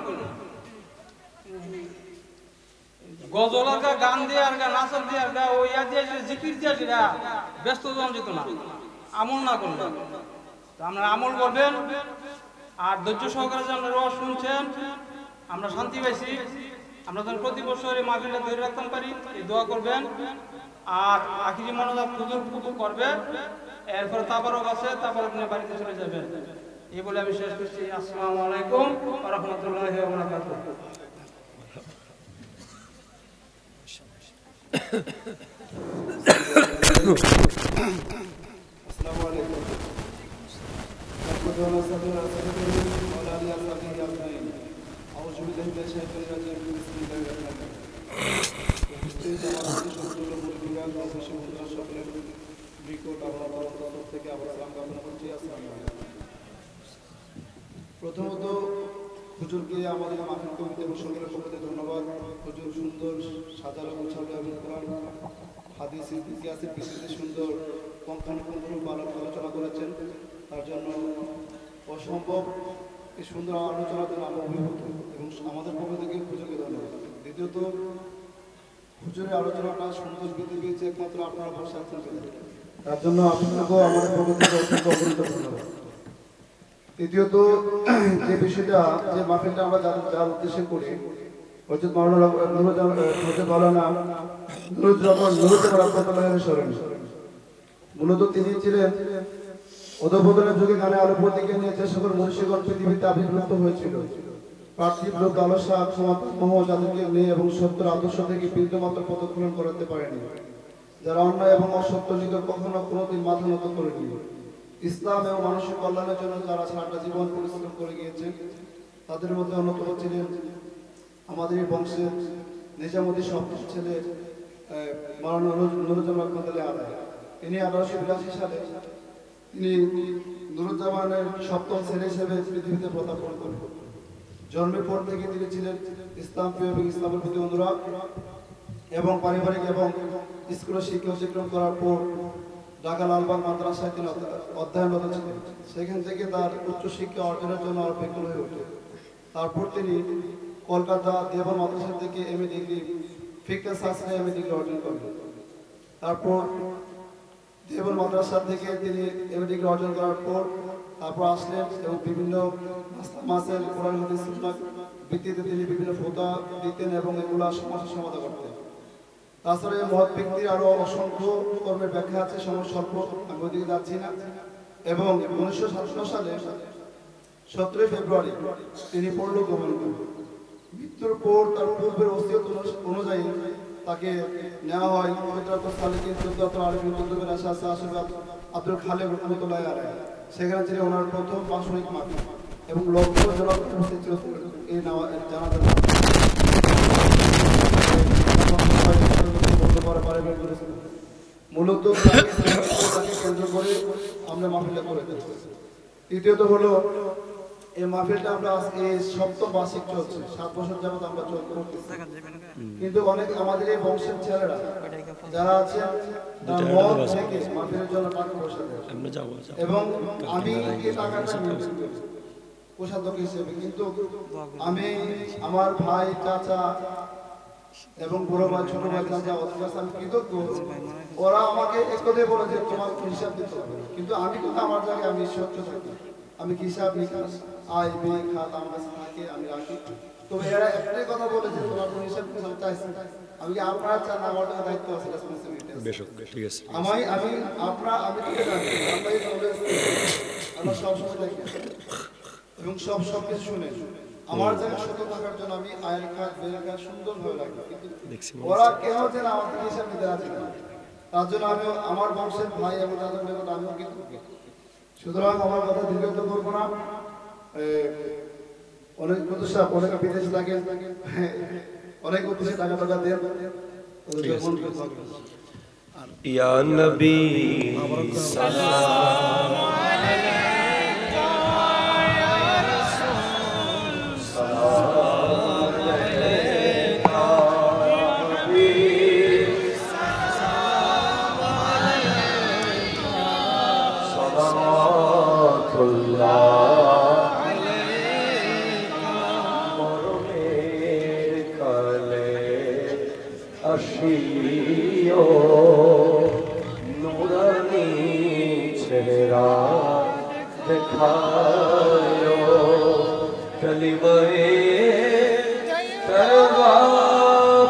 গজল আর গান দিয়ে আর নাচার দিয়ে আর ওই দিয়ে জিকির দিয়ে সেটা ব্যস্ত জন যেত না, আমল না করলে। আপনারা আমল করবেন আর ধৈর্য সহকারে যে আপনারা শুনছেন, আমরা শান্তি পাইছি। আমরা যেন প্রতি বছর এই মাহফিলটা ধরে রাখতে পারি, এই দোয়া করবেন। আর আখিরি মনোজাত পুজো করবেন, এরপরে তাবারক আছে, তারপর আপনি বাড়িতে চলে যাবেন। এই বলে আমি শেষ করছি। আসসালামু আলাইকুম ওয়া রাহমাতুল্লাহি ওয়া বারাকাতুহু। আসসালামু আলাইকুম। প্রথমত হুজুরকে আমাদের মাহফিল কমিটি এবং সরকারের পক্ষ থেকে ধন্যবাদ। হুজুর সুন্দর সাজানো গোছানো এবং কোরআন হাদিস ইতিহাসের বিষয়ে সুন্দর পঙ্খানুপুঙ্খ আলোচনা করেছেন, তার জন্য অসম্ভব এই সুন্দর আলোচনার জন্য আমরা অভিভূত এবং আমাদের পক্ষ থেকে হুজুরকে ধন্যবাদ। দ্বিতীয়ত হুজুরের আলোচনাটা সুন্দর বৃদ্ধি পেয়েছে একমাত্র আপনারা বসে আছেন বলে। তার জন্য আপনাকেও আমাদের পক্ষ থেকে অত্যন্ত অবনীত ধন্যবাদ। তৃতীয়ত যে বিষয়টা যে মাহফিলটা আমরা যার উদ্দেশ্যে করি, হযরত মাওলানা মূলত তিনি ছিলেন অধঃপতনের যুগে গানে আলো প্রতীকে নিয়ে যে সকল মনীষীগণ পৃথিবীতে আবির্ভূত হয়েছিল, পার্থিব লোক লালসা মোহ যাদেরকে নিয়ে এবং সত্যের আদর্শ থেকে বিন্দুমাত্র পদক্ষেপণ করাতে পারেনি, যারা অন্যায় এবং অসত্য নিকট কখনো কোনোদিন মাথা নত করেনি, ইসলাম এবং মানুষের কল্যাণের জন্য যারা সারাটা জীবন পরিশ্রম করে গিয়েছেন, তাদের মধ্যে অন্যতম ছিলেন আমাদের এই বংশের নিজামুদ্দিন সপ্তম ছেলে মাওলানা নুরুজ্জামান রহমাতুল্লাহ আলাইহি। তিনি 1882 সালে তিনি নুরুজ্জামানের সপ্তম ছেলে হিসেবে পৃথিবীতে পদার্পণ করেন। জন্মের পর থেকে তিনি ছিলেন ইসলাম প্রিয় এবং ইসলামের প্রতি অনুরাগ এবং পারিবারিক এবং স্কুলের শিক্ষা অতিক্রম করার পর ঢাকা লালবাগ মাদ্রাসায় তিনি অধ্যয়নরত ছিলেন। সেখান থেকে তার উচ্চশিক্ষা অর্জনের জন্য আরো ব্যাকুল হয়ে ওঠে। তারপর তিনি কলকাতা দেওবন্দ মাদ্রাসা থেকে এমএ ডিগ্রি ফিকহ শাস্ত্রে এমএ ডিগ্রি অর্জন করেন। তারপর দেওবন্দ মাদ্রাসা থেকে তিনি এমএ ডিগ্রি অর্জন করার পর তারপর আসলেন এবং বিভিন্ন মাসেল কোরআন হাদিস সুন্নাহ ভিত্তিতে তিনি বিভিন্ন ফতোয়া দিতেন এবং এগুলো সমস্যার সমাধান করতেন। তাছাড়া এই মহৎ ব্যক্তির আরো অসংখ্য কর্মের ব্যাখ্যা আছে, সময় স্বল্প, আমি ওইদিকে যাচ্ছি না। এবং 1957 সালে 17 ফেব্রুয়ারি তিনি পরলোক গমন করেন। মৃত্যুর পর তার পূর্বের ওসিয়ত অনুযায়ী তাকে নেওয়া হয় আব্দুল খালেক রহমতুল্লাহ আলাইহি। সেখানে ছিল ওনার প্রথম বাৎসরিক মাহফিল এবং লক্ষ জনক উপস্থিত ছিল এই জানাজার মূলত তাকে কেন্দ্র করে আমরা মাহফিলটা করে দিচ্ছি। তৃতীয়ত হলো এই মাহফিলটা আমরা এই সপ্তম বার্ষিক চলছে, 7 বছর যাবত আমরা করতেছি। কিন্তু অনেক আমাদের এই বংশের ছেলেরা যারা আছেন তারা মদ থেকে মাহফিলের জন্য টাকা পয়সা দেয় এবং আমি এই টাকাটা মেনটেন করি কোষাধ্যক্ষ হিসেবে। কিন্তু আমি আমার ভাই চাচা এবং বড় ভাই ছোট ভাই চাচা ওদের কাছে আমি কৃতজ্ঞ। ওরা আমাকে এক কথাই বলে যে তোমার হিসাব দিতে হবে, কিন্তু আমি কিন্তু আমার জায়গায় আমি সত্য থাকি, আমি হিসাব নিকাশ আয় ব্যয় খাত আমার কাছে থাকে, আমি রাখি। তো এরা একটাই কথা বলে যে তোমার কোন হিসাব নিকাশ চাইছে, আমি কি আপনারা চান আমার টাকা দায়িত্ব আছে, রেসপন্সিবিলিটি আছে। ঠিক আছে, আমি আপনারা আমি থেকে জানি আমরা সব সময় দেখি এবং সব কিছু শুনে আমার জায়গায় সত্য থাকার জন্য আমি আয়ের খাত ব্যয়ের খাত সুন্দরভাবে রাখি। কিন্তু ওরা কেন যেন আমার থেকে হিসাব নিতে রাজি না, তার জন্য আমি আমার বংশের ভাই এবং তাদের নিকট আমিও কৃতজ্ঞ। সুতরাং আমার কথা দীর্ঘায়িত করবো না। অনেক প্রতিষ্ঠা অনেক বিদেশে থাকেন, অনেক উদ্দেশ্যে টাকা দেন। ইয়া নবী সালাম আলাইকা ইয়া রাসূল সালাম আলাইকা ইয়া নবী সালাম আলাইকা সালাতুল্লাহ আসিও নুরানি চেহারা দেখায়ো কলিমায়ে তওবা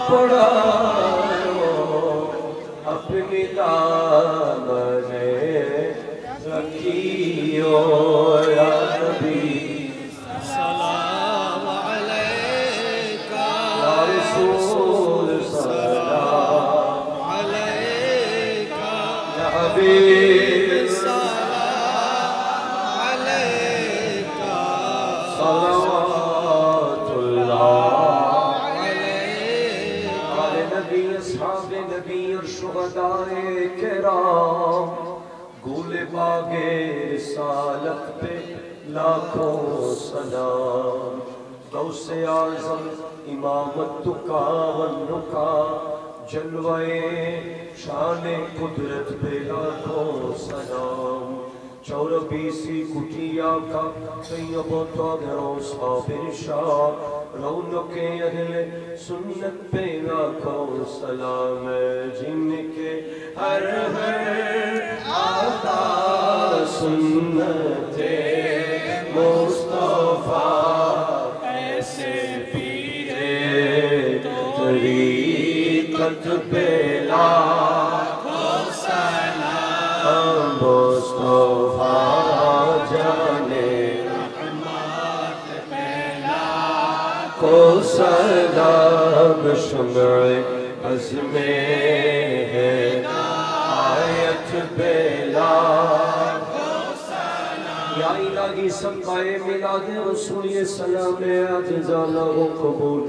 পড়ায়ো अपनी दामনে रखियो या नबी सलाम अलैका या रसूल सलाम अलैका या हबीब सलाम अलैका सलावतुल्लाह अलैका आले नबी अस्हाबे नबी और शुहदाए किराम गुले बागे रिसालत पे लाखों सलाम गौसे आज़म इमामत तुका वन्नुका जलवाए शान कुदरत पे लाखों सलाम चौरबीसी कुटिया का तैयब ताहिरों साबिर शाह रौनके अहले सुन्नत पे लाखों सलाम जिनके हर आता सुन्नते मुस्तफा ऐसे पीरे तरीक़त पे लाखों सलाम मुस्तफा जाने रहमत पे लाखों सलाम शुम्ए अज़्मे है आयत पे लाखों सलाम या इलाही सबकाए मिलाद रसूल सलाम अज़ज़ाला व कबूल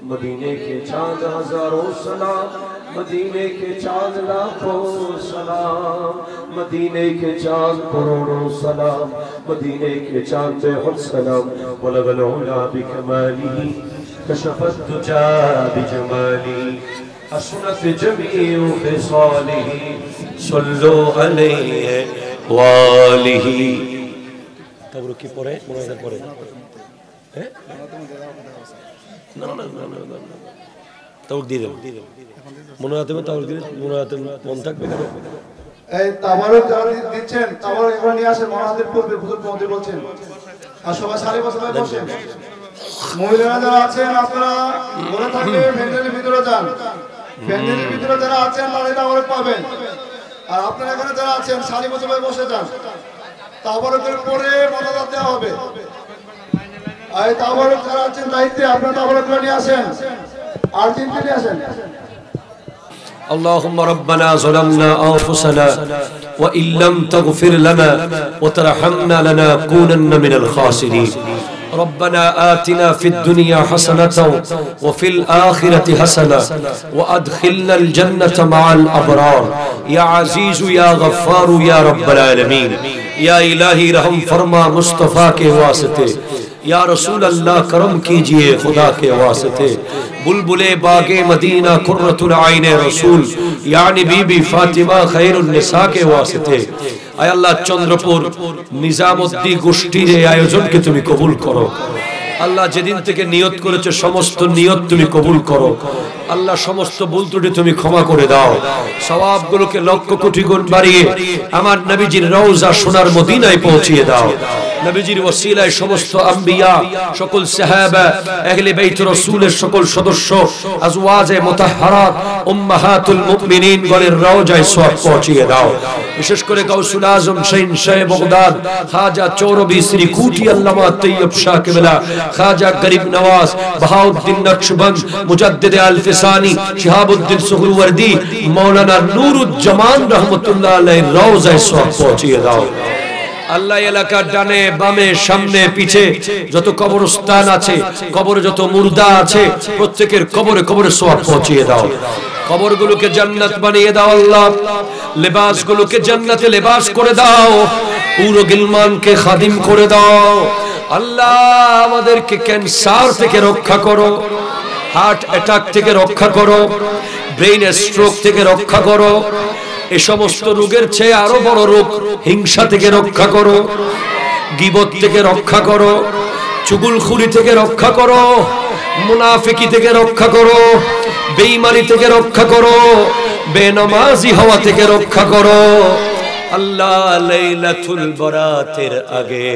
मदीने के चाँद हज़ारों सलाम मदीने के चाँद लाखों सलाम मदीने के चाँद करोड़ों सलाम मदीने के चाँद बेहद सलाम बलगल उला बिकमालिही कशफत दुजा बिजमाली असनत जमीउ खिसालिही सल्लु अलैहि वालिही तब रुकी पड़े मुनाज़ा पड़े हैं ना ना ना ना ना तब दी दे मुनाज़ा में तब दी मुनाज़ा मन तक बेकार এই তাবারক যারা দিচ্ছেন তাবারক একবার নিয়ে আসেন মহাদের পূর্বে হুজুর পৌঁছে বলছেন আর সবাই সারি বসে বসেন মহিলারা যারা আছেন আপনারা বলে থাকলে প্যান্ডেলের ভিতরে যান প্যান্ডেলের ভিতরে যারা আছেন তারা তাবারক পাবেন আর আপনারা এখানে যারা আছেন সারি বসে বসে যান তাবারকের পরে মোনাজাত দেওয়া হবে আর তাবারক যারা আছেন দায়িত্বে আপনারা তাবারক নিয়ে আসেন আর তিনটে নিয়ে আসেন اللهم ربنا ظلمنا أنفسنا وإن لم تغفر لنا وترحمنا لنكونن من الخاسرين ربنا آتنا في الدنيا حسنة وفي الآخرة حسنة وأدخلنا الجنة مع الأبرار يا عزيز يا غفار يا رب العالمين या इलाही रहम फरमा मुस्तफ़ा के वास्ते या रसूल अल्लाह करम कीजिए खुदा के वास्ते बुलबुले बागे मदीना कुर्रतुल आईने रसूल यानी बीबी फातिमा खैरुन निसा के वास्ते आय अल्लाह चंद्रपुर निजामुद्दीन गोष्ठीर এই আয়োজনকে তুমি কবুল করো আল্লাহ যেদিন থেকে নিয়ত করেছে সমস্ত নিয়ত তুমি কবুল করো আল্লাহ সমস্ত ভুল ত্রুটি তুমি ক্ষমা করে দাও সওয়াবগুলোকে লক্ষ কোটি গুণ বাড়িয়ে আমার নবীজির রওজা সোনার মদিনায় পৌঁছিয়ে দাও নবীজির ওসিলায় সমস্ত আম্বিয়া সকল সাহাবা আহলে বাইত রাসূলের সকল সদস্য আজওয়াজে মুতাহহারাত উম্মাহাতুল মুমিনিন গণের রওজায় সওয়াব পৌঁছিয়ে দাও বিশেষ করে গাউসুল আজম শাহ বাগদাদ খাজা চৌরবি শ্রী কুটি আল্লামা তৈয়ব শাহ কেবলা খাজা গরিব নওয়াজ বাহাউদ্দিন নকশবন্দ মুজাদ্দিদ আল ফিসানি শিহাবুদ্দিন সুহরওয়ার্দী মাওলানা নুরুজ্জামান রহমাতুল্লাহ আলাইহির রওজায় সওয়াব পৌঁছিয়ে দাও আল্লাহ এলাকার ডানে বামে সামনে পিছে যত কবরস্থান আছে কবরে যত মুর্দা আছে প্রত্যেকের কবরে কবরে সওয়াব পৌঁছিয়ে দাও কবরগুলোকে জান্নাত বানিয়ে দাও আল্লাহ লিবাসগুলোকে জান্নাতে লিবাস করে দাও পুরো গিলমানকে খাদিম করে দাও আল্লাহ আমাদেরকে ক্যান্সার থেকে রক্ষা করো হার্ট অ্যাটাক থেকে রক্ষা করো ব্রেইন স্ট্রোক থেকে রক্ষা করো এই সমস্ত রোগের চেয়ে আরো বড় রোগ হিংসা থেকে রক্ষা করো গীবত থেকে রক্ষা করো চুগলখুরি থেকে রক্ষা করো মুনাফিকি থেকে রক্ষা করো বেঈমানি থেকে রক্ষা করো বেনামাজি হওয়া থেকে রক্ষা করো আল্লাহ লাইলাতুল বরাতের আগে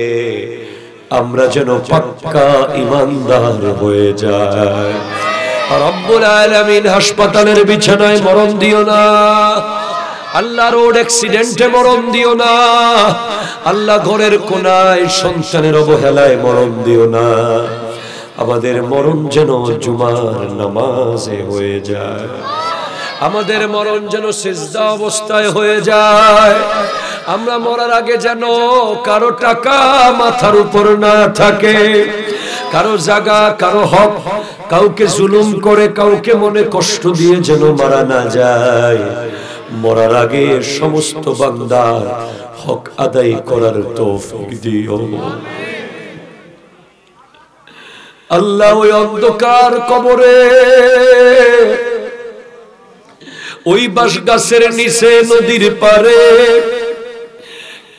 আমরা যেন পাক্কা ঈমানদার হয়ে যাই রব্বুল আলামিন হাসপাতালের বিছানায় মরণ দিও না আল্লাহ রোড অ্যাক্সিডেন্টে মরণ দিও না আল্লাহ ঘরের কোনায় সন্তানের অবহেলায় মরণ দিও না আমাদের মরণ যেন জুমার নামাজে হয়ে যায় আমাদের মরণ যেন সিজদা অবস্থায় হয়ে যায় আমরা মরার আগে যেন কারো টাকা মাথার উপর না থাকে কারো জায়গা কারো হক কাউকে জুলুম করে কাউকে মনে কষ্ট দিয়ে যেন মারা না যায় মরার আগে সমস্ত বান্দার হক আদায় করার তৌফিক দিও আল্লাহ ওই অন্ধকার কবরে ওই বাঁশ গাছের নিচে নদীর পারে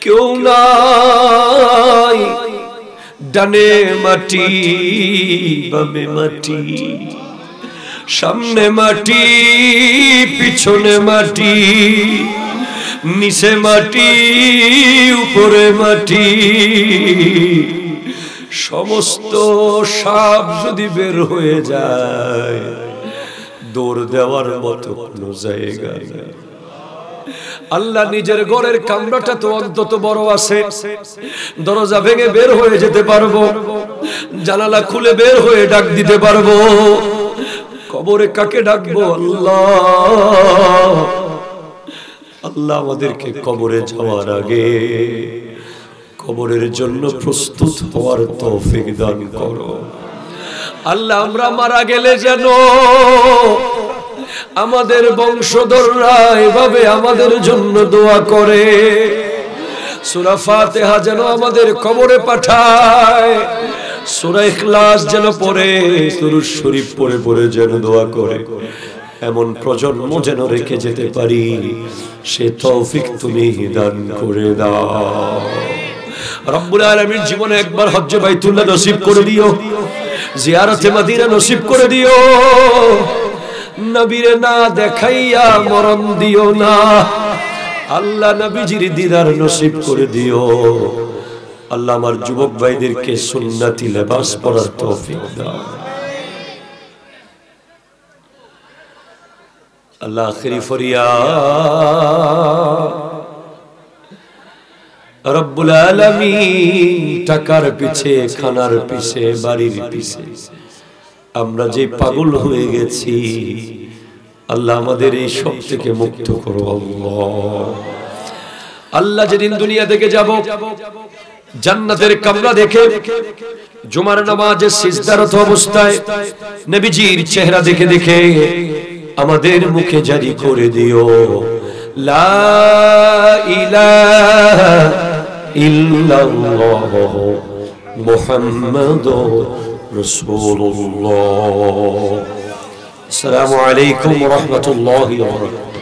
কেউ নাই, ডানে মাটি বামে মাটি, সামনে মাটি পিছনে মাটি, নিচে মাটি উপরে মাটি। সমস্ত সাপ যদি বের হয়ে যায়, দৌড় দেওয়ার মতো কোনো জায়গা নেই। আল্লাহ নিজের ঘরের কামরাটা তো অন্তত বড় আছে, দরজা ভেঙে বের হয়ে যেতে পারবো, জানালা খুলে বের হয়ে ডাক দিতে পারবো। কবরে কাকে ডাকবো? আল্লাহ। আল্লাহ আমাদেরকে কবরে যাওয়ার আগে কবরের জন্য প্রস্তুত হওয়ার তৌফিক দান করো। আল্লাহ আমরা মারা গেলে যেন আমাদের বংশধররা এভাবে আমাদের জন্য দোয়া করে, সূরা ফাতিহা যেন আমাদের কবরে পাঠায়, সূরা ইখলাস যেন পড়ে, দুরূদ শরীফ পড়ে পড়ে যেন দোয়া করে, এমন প্রজন্ম যেন রেখে যেতে পারি, সে তৌফিক তুমি দান করে দাও। রব্বুল আলামিন জীবনে একবার হজ্জে বাইতুল্লাহ নসিব করে দিও, জিয়ারতে মদিনা নসিব করে দিও। নবীরে না দেখাইয়া মরণ দিও না, আল্লাহ নবীজির দিদার নসিব করে দিও। আল্লাহ আমার যুবক ভাইদেরকে সুন্নতি লেবাস পরার তৌফিক দাও। আল্লাহ আখিরি ফরিয়াদ, রব্বুল আলামিন টাকার পিছে, খানার পিছে, বাড়ির পিছে আমরা যে পাগল হয়ে গেছি, আল্লাহ আমাদের এই সব থেকে মুক্ত করো আল্লাহ। আল্লাহ যেদিন দুনিয়া থেকে যাব, জান্নাতের কামরা দেখে জুমার নামাজে সিজদারত অবস্থায় নবীজির চেহারা দেখে দেখে আমাদের মুখে জারি করে দিও, লা ইলাহা ইল্লাল্লাহ মুহাম্মাদুর রাসূলুল্লাহ। আসসালামু আলাইকুম ওয়া রাহমাতুল্লাহি ওয়া বারাকাতুহু।